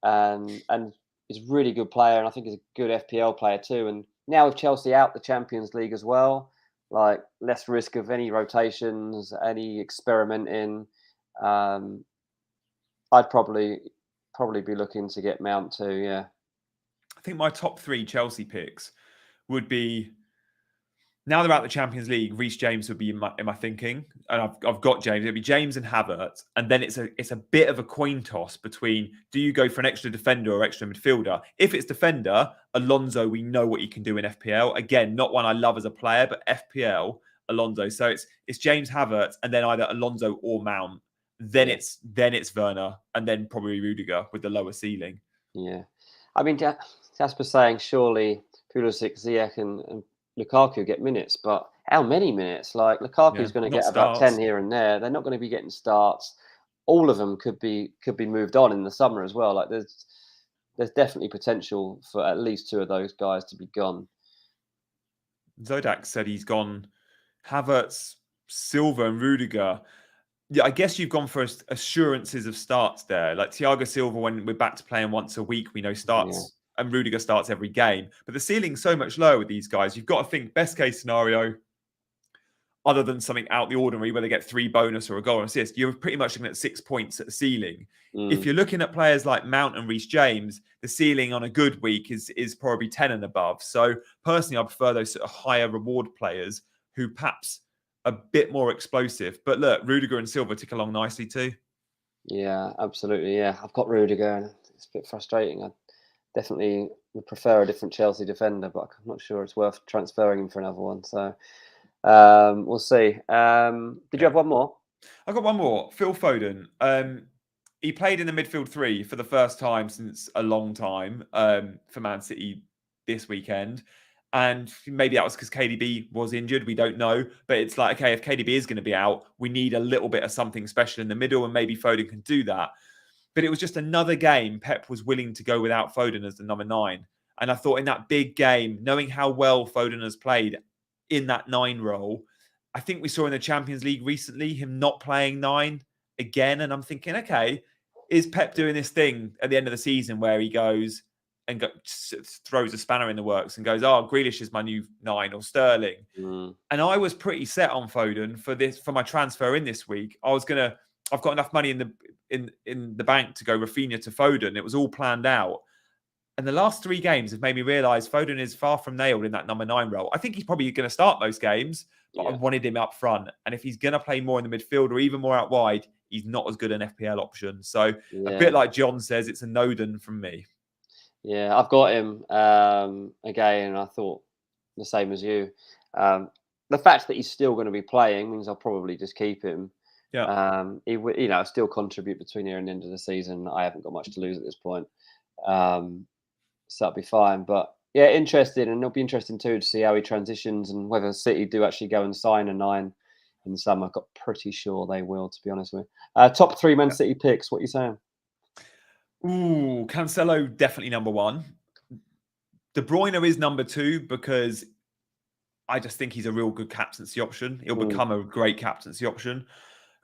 and he's a really good player. And I think he's a good FPL player too. And now with Chelsea out the Champions League as well, like less risk of any rotations, any experimenting. I'd probably be looking to get Mount too. Yeah, I think my top 3 Chelsea picks would be, now they're out the Champions League, Reece James would be in my thinking, and I've got James. It'd be James and Havertz, and then it's a bit of a coin toss between, do you go for an extra defender or extra midfielder? If it's defender, Alonso, we know what he can do in FPL. Again, not one I love as a player, but FPL Alonso. So it's James, Havertz, and then either Alonso or Mount. Then it's Werner, and then probably Rudiger with the lower ceiling. Yeah, I mean, Jasper's saying surely Pulisic, Ziyech, and Lukaku get minutes, but how many minutes? Like Lukaku's going to get about 10 here and there. They're not going to be getting starts. All of them could be moved on in the summer as well. Like there's definitely potential for at least 2 of those guys to be gone. Zodak said he's gone Havertz, Silva, and Rudiger. Yeah, I guess you've gone for assurances of starts there. Like Thiago Silva, when we're back to playing once a week, we know starts, and Rudiger starts every game. But the ceiling's so much lower with these guys. You've got to think best case scenario, other than something out the ordinary where they get 3 bonus or a goal or assist, you're pretty much looking at 6 points at the ceiling. If you're looking at players like Mount and Reece James, the ceiling on a good week is probably 10 and above. So personally, I prefer those sort of higher reward players who perhaps a bit more explosive. But look, Rudiger and Silva tick along nicely too. Yeah, absolutely. Yeah, I've got Rudiger, and it's a bit frustrating. I definitely would prefer a different Chelsea defender, but I'm not sure it's worth transferring him for another one. So we'll see. Did you have one more? I've got one more. Phil Foden. He played in the midfield 3 for the first time since a long time for Man City this weekend. And maybe that was because KDB was injured. We don't know. But it's like, okay, if KDB is going to be out, we need a little bit of something special in the middle, and maybe Foden can do that. But it was just another game Pep was willing to go without Foden as the number 9. And I thought in that big game, knowing how well Foden has played in that 9 role, I think we saw in the Champions League recently him not playing 9 again. And I'm thinking, okay, is Pep doing this thing at the end of the season where he goes and throws a spanner in the works and goes, "Oh, Grealish is my new 9 or Sterling." And I was pretty set on Foden for my transfer in this week. I've got enough money in the bank to go Rafinha to Foden. It was all planned out. And the last 3 games have made me realise Foden is far from nailed in that number 9 role. I think he's probably going to start most games, but I wanted him up front. And if he's going to play more in the midfield or even more out wide, he's not as good an FPL option. So a bit like John says, it's a no-done from me. Yeah, I've got him again, and I thought the same as you. The fact that he's still going to be playing means I'll probably just keep him. Yeah. He would, still contribute between here and the end of the season. I haven't got much to lose at this point. So that'll be fine. But yeah, interesting, and it'll be interesting too to see how he transitions and whether City do actually go and sign a 9 in the summer. I've got pretty sure they will, to be honest with you. Top 3 Man City picks. What are you saying? Ooh, Cancelo definitely number 1. De Bruyne is number 2 because I just think he's a real good captaincy option. He'll become a great captaincy option.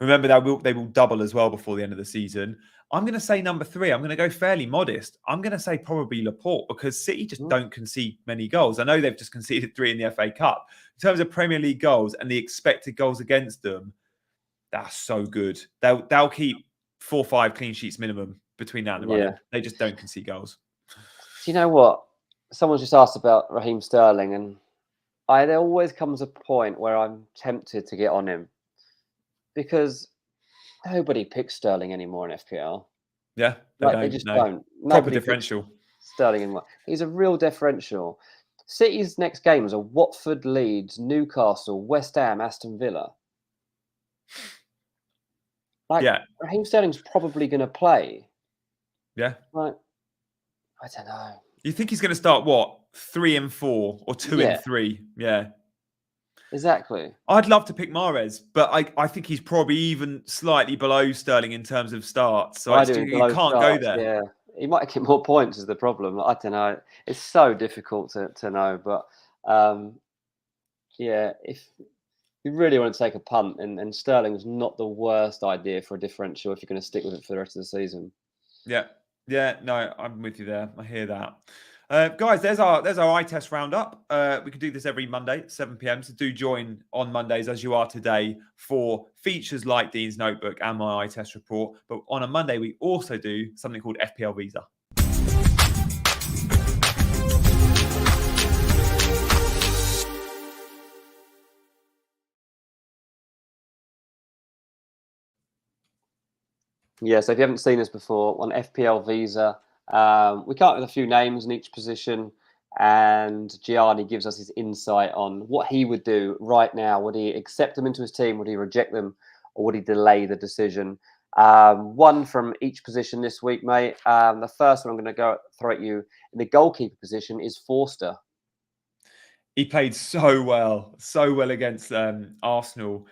Remember, they will double as well before the end of the season. I'm going to say number 3. I'm going to go fairly modest. I'm going to say probably Laporte because City just don't concede many goals. I know they've just conceded 3 in the FA Cup. In terms of Premier League goals and the expected goals against them, that's so good. They'll keep 4 or 5 clean sheets minimum between now and the run. They just don't concede goals. Do you know what? Someone's just asked about Raheem Sterling, and there always comes a point where I'm tempted to get on him because nobody picks Sterling anymore in FPL. Yeah, they just don't. Proper differential. Sterling anymore. He's a real differential. City's next games are Watford, Leeds, Newcastle, West Ham, Aston Villa. Raheem Sterling's probably going to play. Yeah. I don't know. You think he's going to start what? 3 and 4 or 2 and 3? Yeah. Exactly. I'd love to pick Mahrez, but I think he's probably even slightly below Sterling in terms of starts. So you can't go there. Yeah. He might get more points is the problem. I don't know. It's so difficult to know. But if you really want to take a punt, and Sterling's not the worst idea for a differential if you're going to stick with it for the rest of the season. Yeah, no, I'm with you there. I hear that. Guys, there's our eye test roundup. We can do this every Monday at 7 p.m. So do join on Mondays as you are today for features like Dean's Notebook and my eye test report. But on a Monday, we also do something called FPL Visa. Yeah, so if you haven't seen us before, on FPL Visa, we come up with a few names in each position, and Gianni gives us his insight on what he would do right now. Would he accept them into his team? Would he reject them? Or would he delay the decision? 1 from each position this week, mate. The first one I'm going to throw at you in the goalkeeper position is Forster. He played so well against Arsenal.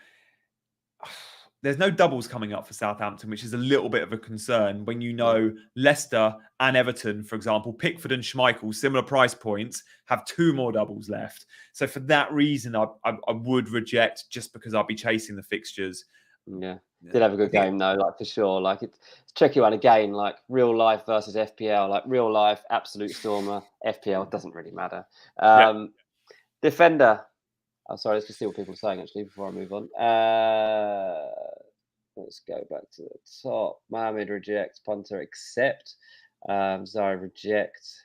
There's no doubles coming up for Southampton, which is a little bit of a concern when you know Leicester and Everton, for example, Pickford and Schmeichel, similar price points, have 2 more doubles left. So for that reason, I would reject just because I'll be chasing the fixtures. Yeah, did have a good game though, like for sure. Like it's a tricky one again, like real life versus FPL, like real life, absolute stormer, FPL doesn't really matter. Defender. I'm sorry, let's just see what people are saying actually before I move on. Let's go back to the top. Mohamed rejects, Punter accept, Zara rejects,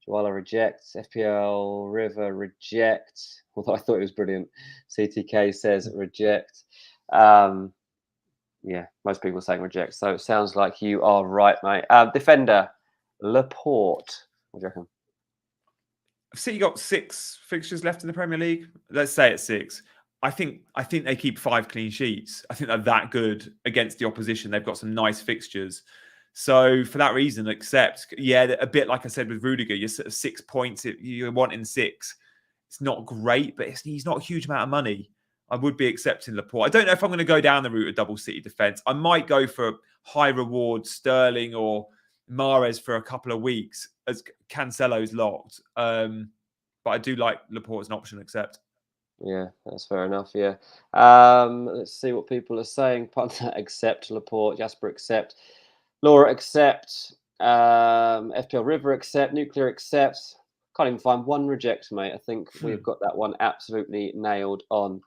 Joala rejects, FPL River reject, although I thought it was brilliant. CTK says reject. Yeah, most people are saying reject, so it sounds like you are right, mate. Defender, Laporte. What do you reckon? City got 6 fixtures left in the Premier League. Let's say it's 6. I think they keep 5 clean sheets. I think they're that good against the opposition. They've got some nice fixtures. So for that reason, accept. Yeah, a bit like I said with Rudiger, you're sort of 6 points. You're wanting 6. It's not great, but he's not a huge amount of money. I would be accepting Laporte. I don't know if I'm going to go down the route of double City defence. I might go for high reward Sterling or Mahrez for a couple of weeks as Cancelo's locked. But I do like Laporte as an option, accept. Yeah, that's fair enough. Yeah. Let's see what people are saying. Punter, accept. Laporte, Jasper, accept. Laura accept. FPL River accept. Nuclear accept. Can't even find one reject, mate. I think we've got that one absolutely nailed on.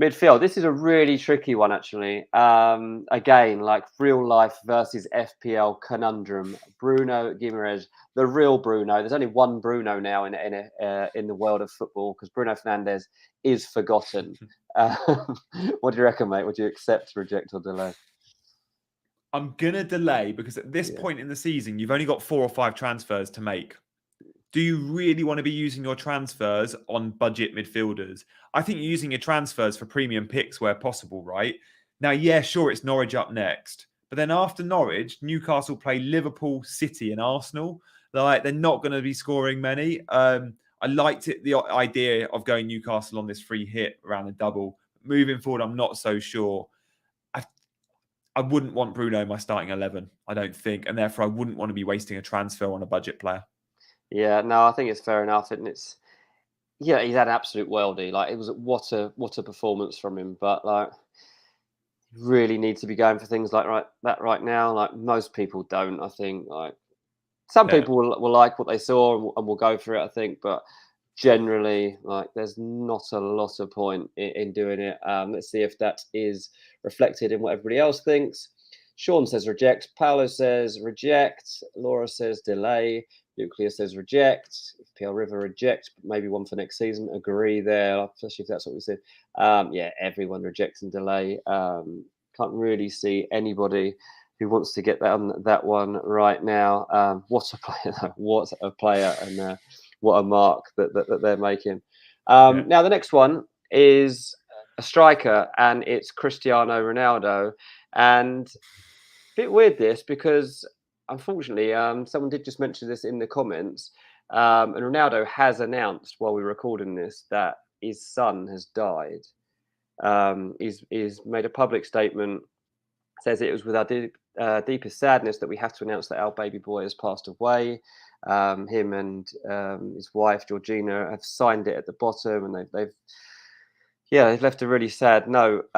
Midfield. This is a really tricky one, actually. Again, like real life versus FPL conundrum. Bruno Guimaraes, the real Bruno. There's only one Bruno now in the world of football because Bruno Fernandes is forgotten. What do you reckon, mate? Would you accept, reject, or delay? I'm gonna delay because at this point in the season, you've only got 4 or 5 transfers to make. Do you really want to be using your transfers on budget midfielders? I think you're using your transfers for premium picks where possible, right? Now, yeah, sure, it's Norwich up next. But then after Norwich, Newcastle play Liverpool, City and Arsenal. Like, they're not going to be scoring many. I liked the idea of going Newcastle on this free hit around the double. Moving forward, I'm not so sure. I wouldn't want Bruno in my starting 11, I don't think. And therefore, I wouldn't want to be wasting a transfer on a budget player. Yeah, no, I think it's fair enough, and he's had an absolute worldie. Like it was what a performance from him. But like, really need to be going for things like that right now. Like most people don't. I think like some people will like what they saw and will go for it. I think, but generally, like there's not a lot of point in doing it. Let's see if that is reflected in what everybody else thinks. Sean says reject. Paolo says reject. Laura says delay. Nuclear says reject. FPL River reject. Maybe one for next season. Agree there, especially if that's what we said. Yeah, everyone rejects and delay. Can't really see anybody who wants to get that one right now. What a player, though. What a player, and what a mark that they're making. Now, the next one is a striker, and it's Cristiano Ronaldo. And a bit weird this because unfortunately, someone did just mention this in the comments, and Ronaldo has announced while we're recording this that his son has died. He's made a public statement, says it was with our deepest sadness that we have to announce that our baby boy has passed away. Him and his wife Georgina have signed it at the bottom, and they've left a really sad note.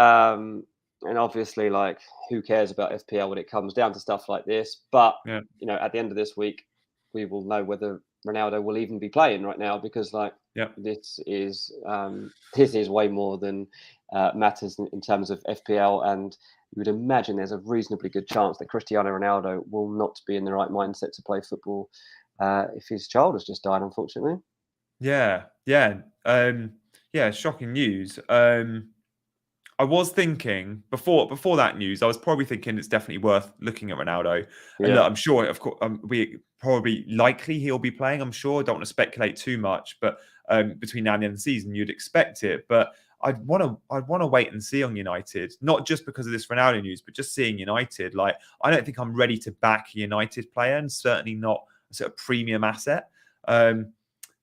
And obviously, like, who cares about FPL when it comes down to stuff like this? But at the end of this week, we will know whether Ronaldo will even be playing right now, because this is way more than matters in terms of FPL. And you would imagine there's a reasonably good chance that Cristiano Ronaldo will not be in the right mindset to play football if his child has just died, unfortunately. Shocking news. I was thinking before that news, I was probably thinking it's definitely worth looking at Ronaldo. And look, I'm sure, of course, we probably likely he'll be playing. I'm sure. I don't want to speculate too much, but between now and the end of the season, you'd expect it. But I'd want to wait and see on United, not just because of this Ronaldo news, but just seeing United. Like, I don't think I'm ready to back a United player, and certainly not a sort of premium asset.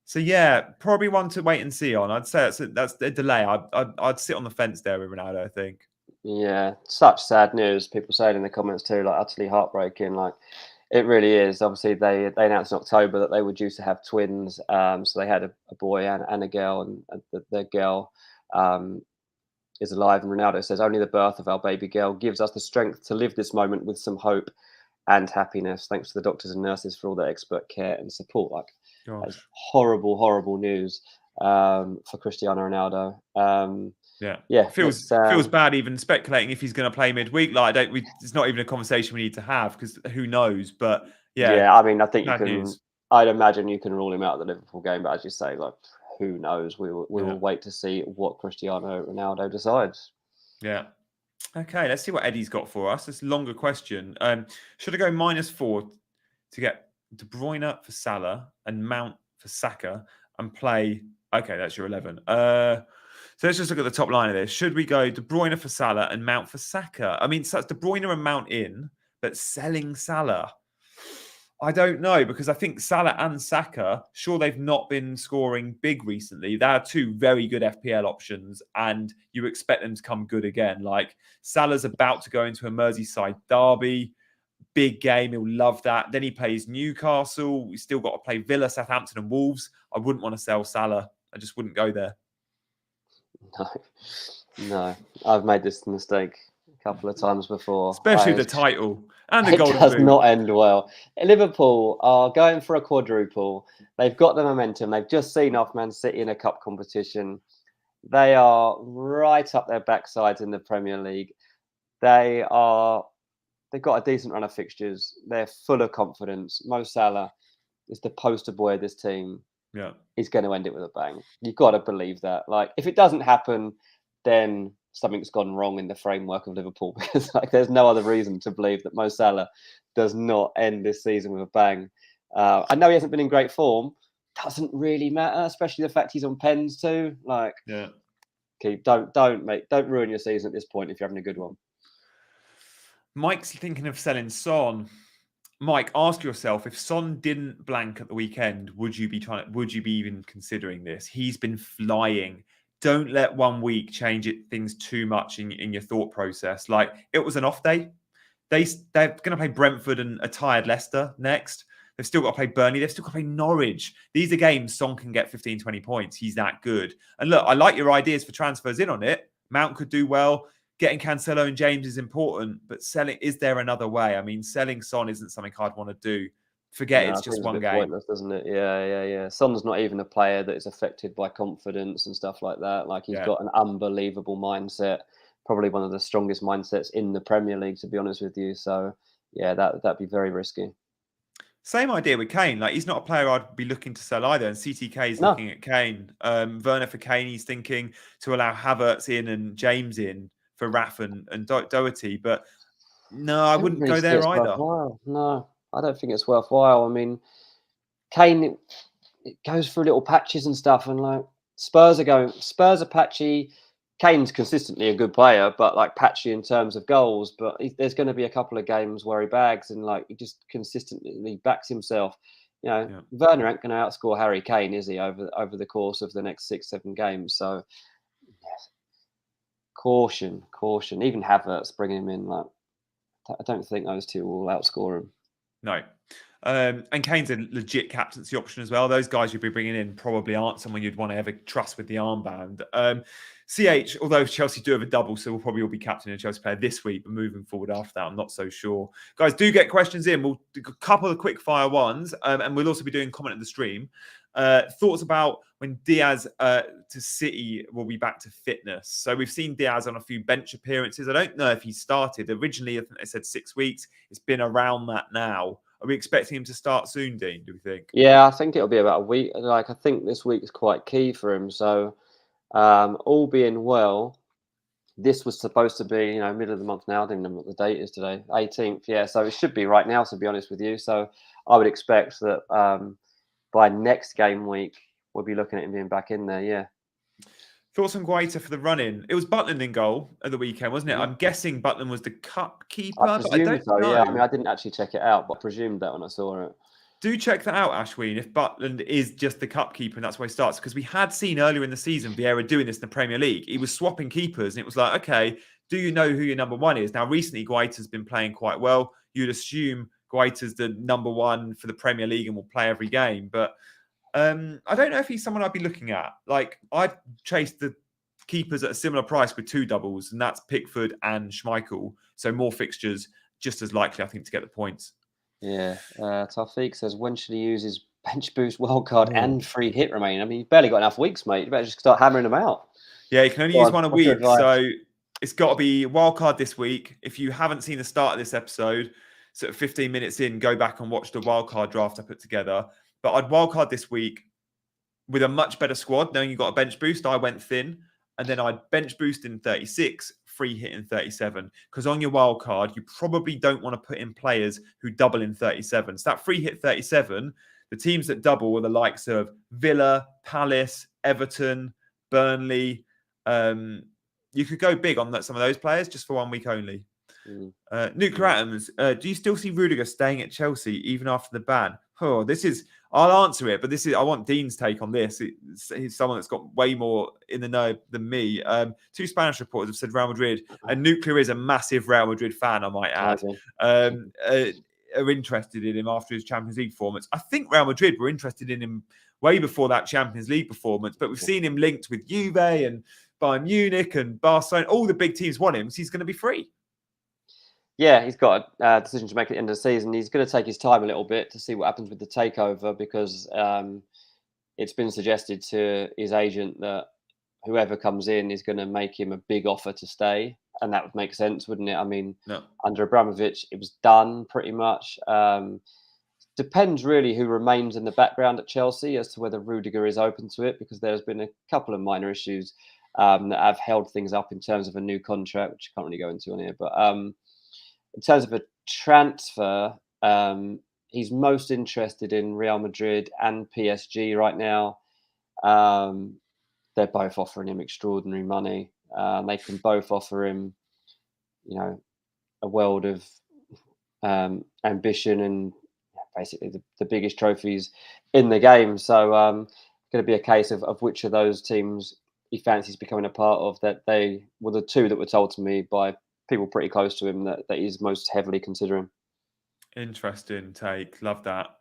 So yeah, probably one to wait and see on. I'd say that's a delay. I'd sit on the fence there with Ronaldo, I think. Yeah, such sad news. People saying in the comments too, like utterly heartbreaking. Like it really is. Obviously, they announced in October that they were due to have twins. So they had a boy and a girl, and the girl is alive. And Ronaldo says, "Only the birth of our baby girl gives us the strength to live this moment with some hope and happiness. Thanks to the doctors and nurses for all their expert care and support." Like, that's horrible, horrible news for Cristiano Ronaldo. Feels bad even speculating if he's going to play midweek. Like, it's not even a conversation we need to have, because who knows? But I mean, I think you can. I'd imagine you can rule him out of the Liverpool game, but as you say, like, who knows? We will wait to see what Cristiano Ronaldo decides. Yeah. Okay, let's see what Eddie's got for us. It's a longer question. Should I go -4 to get De Bruyne for Salah and Mount for Saka and play? Okay, that's your 11. So let's just look at the top line of this. Should we go De Bruyne for Salah and Mount for Saka? I mean, so that's De Bruyne and Mount in, but selling Salah. I don't know, because I think Salah and Saka, sure, they've not been scoring big recently. They are two very good FPL options, and you expect them to come good again. Like, Salah's about to go into a Merseyside derby. Big game. He'll love that. Then he plays Newcastle. He's still got to play Villa, Southampton and Wolves. I wouldn't want to sell Salah. I just wouldn't go there. No. I've made this mistake a couple of times before. Especially the title. And the It golden does boot. not end well. Liverpool are going for a quadruple. They've got the momentum. They've just seen off Man City in a cup competition. They are right up their backsides in the Premier League. They've got a decent run of fixtures. They're full of confidence. Mo Salah is the poster boy of this team. Yeah. He's going to end it with a bang. You've got to believe that. Like, if it doesn't happen, then something's gone wrong in the framework of Liverpool, because there's no other reason to believe that Mo Salah does not end this season with a bang. I know he hasn't been in great form. Doesn't really matter, especially the fact he's on pens too. Yeah. Don't ruin your season at this point if you're having a good one. Mike's thinking of selling Son. Mike, ask yourself, if Son didn't blank at the weekend, would you be even considering this? He's been flying. Don't let 1 week change things too much in your thought process. Like, it was an off day. They're going to play Brentford and a tired Leicester next. They've still got to play Burnley. They've still got to play Norwich. These are games Son can get 15, 20 points. He's that good. And look, I like your ideas for transfers in on it. Mount could do well. Getting Cancelo and James is important, but is there another way? I mean, selling Son isn't something I'd want to do. Forget it's just one game. Pointless, doesn't it? Yeah. Son's not even a player that is affected by confidence and stuff like that. Like, he's got an unbelievable mindset, probably one of the strongest mindsets in the Premier League, to be honest with you. So, yeah, that'd be very risky. Same idea with Kane. Like, he's not a player I'd be looking to sell either. And CTK is looking at Kane. Werner for Kane, he's thinking to allow Havertz in and James in for Raff and Doherty. But no, I wouldn't go there either. No, I don't think it's worthwhile. I mean, Kane, it goes through little patches and stuff. And like, Spurs are patchy. Kane's consistently a good player, but like patchy in terms of goals. But there's going to be a couple of games where he bags and like he just consistently backs himself. Werner ain't going to outscore Harry Kane, is he, over the course of the next 6-7 games? So, yes. Caution. Even Havertz, bringing him in, like, I don't think those two will outscore him. No. And Kane's a legit captaincy option as well. Those guys you'd be bringing in probably aren't someone you'd want to ever trust with the armband. CH, although Chelsea do have a double, so we'll probably all be captaining a Chelsea player this week, but moving forward after that, I'm not so sure. Guys, do get questions in. We'll do a couple of quick fire ones, and we'll also be doing comment in the stream. Thoughts about when Diaz to City will be back to fitness. So we've seen Diaz on a few bench appearances. I don't know if he started. Originally, I think they said 6 weeks. It's been around that now. Are we expecting him to start soon, Dean, do we think? Yeah, I think it'll be about a week. Like, I think this week is quite key for him. So, all being well, this was supposed to be, middle of the month now. I don't know what the date is today, 18th. Yeah, so it should be right now, to be honest with you. So I would expect that by next game week, we'll be looking at him being back in there, yeah. Thoughts on Guaita for the run-in? It was Butland in goal at the weekend, wasn't it? Mm-hmm. I'm guessing Butland was the cup keeper. I presume so, know. yeah. I mean, I didn't actually check it out, but I presumed that when I saw it. Do check that out, Ashwin, if Butland is just the cup keeper and that's where he starts. Because we had seen earlier in the season Vieira doing this in the Premier League. He was swapping keepers and it was like, okay, do you know who your number one is? Now, recently, Guaita's been playing quite well. You'd assume Guaita's the number one for the Premier League and will play every game. But I don't know if he's someone I'd be looking at. Like, I'd chase the keepers at a similar price with two doubles, and that's Pickford and Schmeichel. So more fixtures, just as likely, I think, to get the points. Yeah. Taufik says, when should he use his bench boost, wildcard and free hit remain? I mean, you've barely got enough weeks, mate. You better just start hammering them out. Yeah, you can only use one a week. So it's got to be wildcard this week. If you haven't seen the start of this episode, sort of 15 minutes in, go back and watch the wildcard draft I put together. But I'd wildcard this week with a much better squad, knowing you got a bench boost. I went thin. And then I'd bench boost in 36, free hit in 37. Because on your wild card, you probably don't want to put in players who double in 37. So that free hit 37, the teams that double are the likes of Villa, Palace, Everton, Burnley. You could go big on some of those players just for 1 week only. Nuclear Atoms, do you still see Rudiger staying at Chelsea even after the ban? Oh, I'll answer it, but I want Dean's take on this. He's someone that's got way more in the know than me. 2 Spanish reporters have said Real Madrid, and Nuclear is a massive Real Madrid fan, I might add, are interested in him after his Champions League performance. I think Real Madrid were interested in him way before that Champions League performance, but we've seen him linked with Juve and Bayern Munich and Barcelona. All the big teams want him, so he's going to be free. Yeah, he's got a decision to make at the end of the season. He's going to take his time a little bit to see what happens with the takeover because it's been suggested to his agent that whoever comes in is going to make him a big offer to stay. And that would make sense, wouldn't it? I mean, No. under Abramovich, it was done pretty much. Depends really who remains in the background at Chelsea as to whether Rudiger is open to it, because there's been a couple of minor issues that have held things up in terms of a new contract, which I can't really go into on here. But in terms of a transfer, he's most interested in Real Madrid and PSG right now. They're both offering him extraordinary money. They can both offer him, a world of ambition and basically the biggest trophies in the game. So going to be a case of which of those teams he fancies becoming a part of. That they were the two that were told to me by people pretty close to him that he's most heavily considering. Interesting take. Love that.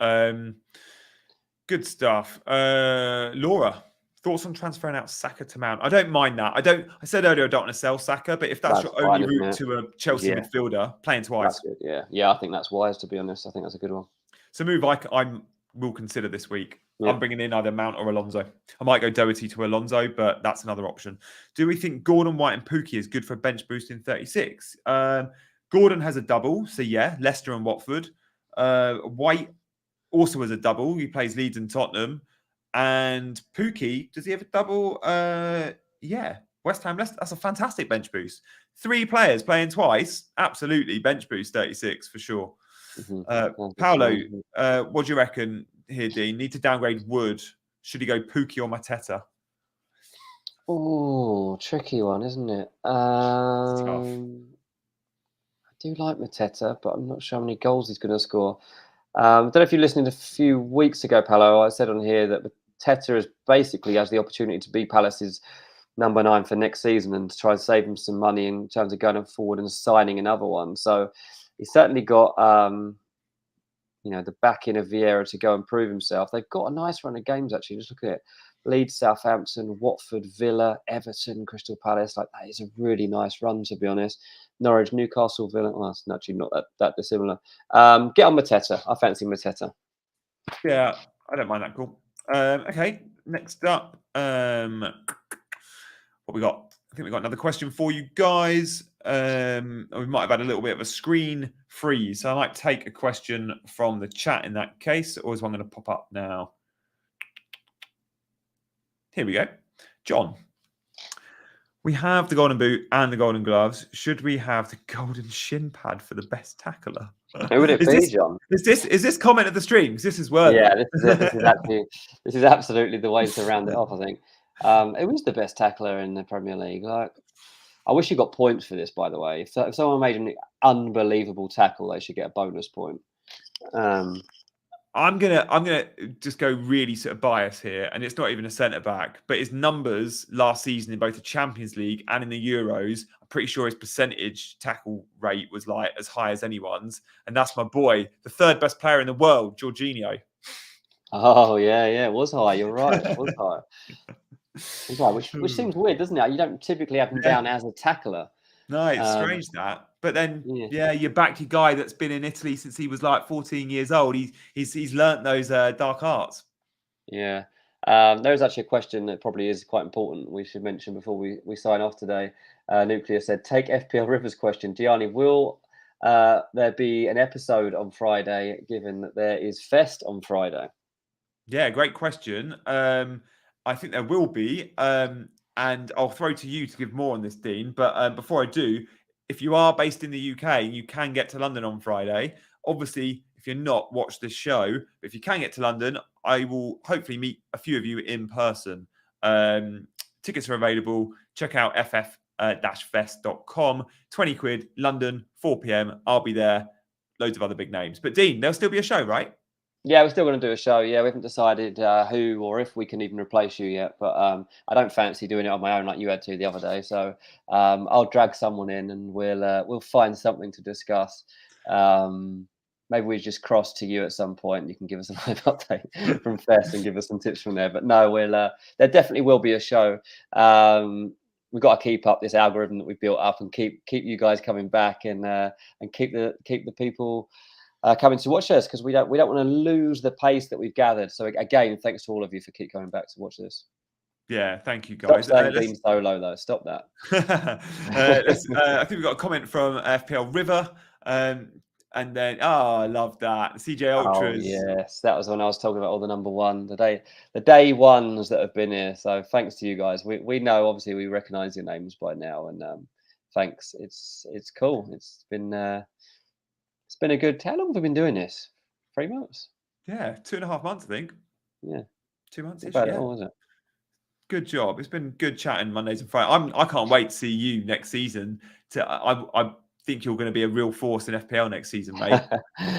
Good stuff. Laura, thoughts on transferring out Saka to Mount? I don't mind that. I said earlier I don't want to sell Saka, but if that's your only route to a Chelsea midfielder, playing twice. That's good, yeah. I think that's wise, to be honest. I think that's a good one. It's a move I will consider this week. Yeah. I'm bringing in either Mount or Alonso. I might go Doherty to Alonso, but that's another option. Do we think Gordon, White and Pukki is good for a bench boost in 36? Gordon has a double, so yeah, Leicester and Watford. White also has a double. He plays Leeds and Tottenham. And Pukki, does he have a double? Yeah, West Ham, Leicester. That's a fantastic bench boost. 3 players playing twice. Absolutely, bench boost 36 for sure. Paolo, what do you reckon here, Dean? Need to downgrade Wood. Should he go Pukki or Mateta? Oh, tricky one, isn't it? I do like Mateta, but I'm not sure how many goals he's going to score. I don't know if you listened a few weeks ago, Paolo. I said on here that Mateta is basically has the opportunity to be Palace's number 9 for next season and to try and save him some money in terms of going forward and signing another one. So he's certainly got the backing of Vieira to go and prove himself. They've got a nice run of games, actually. Just look at it. Leeds, Southampton, Watford, Villa, Everton, Crystal Palace. Like, that is a really nice run, to be honest. Norwich, Newcastle, Villa. Well, that's actually not that dissimilar. Get on Mateta. I fancy Mateta. Yeah, I don't mind that call. Okay, next up. What we got? I think we got another question for you guys. We might have had a little bit of a screen freeze, so I might take a question from the chat in that case, or is one going to pop up now? Here we go. John, we have the golden boot and the golden gloves. Should we have the golden shin pad for the best tackler? Who would it be, John? Is this comment of the streams? This is worth. Yeah, this is absolutely the way to round it off, I think. Who is the best tackler in the Premier League? Like, I wish you got points for this, by the way. If someone made an unbelievable tackle, they should get a bonus point. I'm gonna just go really sort of biased here, and it's not even a centre back, but his numbers last season in both the Champions League and in the Euros, I'm pretty sure his percentage tackle rate was like as high as anyone's, and that's my boy, the 3rd best player in the world, Jorginho. Oh yeah, it was high. You're right, it was high. Which seems weird, doesn't it? You don't typically have him down as a tackler. No, it's strange that. But then, you back your guy that's been in Italy since he was like 14 years old. He's learnt those dark arts. Yeah. There's actually a question that probably is quite important we should mention before we sign off today. Nuclear said, take FPL Rivers question. Gianni, will there be an episode on Friday, given that there is Fest on Friday? Yeah, great question. I think there will be. And I'll throw to you to give more on this, Dean. But before I do, if you are based in the UK, you can get to London on Friday. Obviously, if you're not, watch this show. But if you can get to London, I will hopefully meet a few of you in person. Tickets are available. Check out ff-fest.com. 20 quid, London, 4 p.m. I'll be there. Loads of other big names. But Dean, there'll still be a show, right? Yeah, we're still going to do a show. Yeah, we haven't decided who or if we can even replace you yet. But I don't fancy doing it on my own like you had to the other day. So I'll drag someone in and we'll find something to discuss. Maybe we just cross to you at some point. You can give us a live update from Fest and give us some tips from there. But no, there definitely will be a show. we've got to keep up this algorithm that we've built up and keep you guys coming back and keep the people coming to watch us, because we don't want to lose the pace that we've gathered. So again, thanks to all of you for keep coming back to watch this. Yeah, thank you guys. Stop saying being solo though. Stop that. I think we've got a comment from FPL River. And then, I love that. CJ Ultras. Oh, yes, that was when I was talking about all the number one, the day ones that have been here. So thanks to you guys. We know, obviously, we recognise your names by now, and thanks. It's cool. It's been a good. How long have we been doing this? 3 months. Yeah, 2.5 months, I think. Yeah, 2 months. About it all, is it? Good job. It's been good chatting Mondays and Fridays. I can't wait to see you next season. I think you're going to be a real force in FPL next season, mate.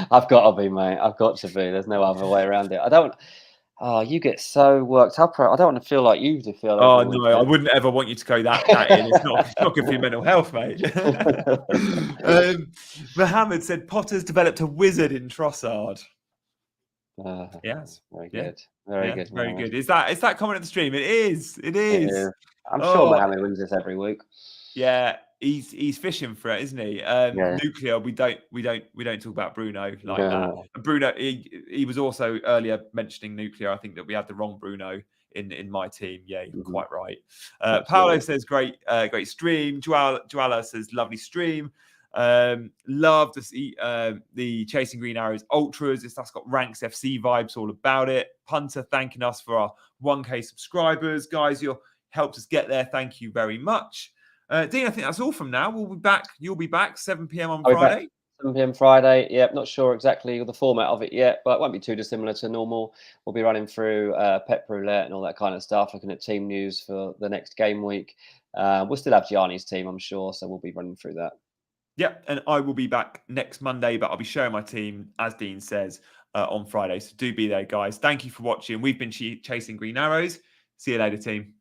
I've got to be, mate. I've got to be. There's no other way around it. I don't. Oh, you get so worked up. I don't want to feel like you do feel. Oh no, I wouldn't ever want you to go that in. It's not good for your mental health, mate. Mohammed said Potter's developed a wizard in Trossard. Yes, very good. Very good. Very good. Is that comment at the stream? It is. It is. I'm sure Mohammed wins this every week. Yeah, he's fishing for it, isn't he? Nuclear. We don't talk about Bruno like that. And Bruno, he was also earlier mentioning Nuclear. I think that we had the wrong Bruno in my team. Yeah, you're quite right. Paolo says great stream. Joala says lovely stream. Love to see the Chasing Green Arrows Ultras. That's got Ranks FC vibes all about it. Punter thanking us for our 1K subscribers. Guys, you helped us get there. Thank you very much. Dean, I think that's all from now. We'll be back. You'll be back 7 p.m. on Friday. 7 p.m. Friday. Yeah, not sure exactly the format of it yet, but it won't be too dissimilar to normal. We'll be running through Pep Roulette and all that kind of stuff, looking at team news for the next game week. We'll still have Gianni's team, I'm sure, so we'll be running through that. Yeah, and I will be back next Monday, but I'll be showing my team, as Dean says, on Friday. So do be there, guys. Thank you for watching. We've been chasing Green Arrows. See you later, team.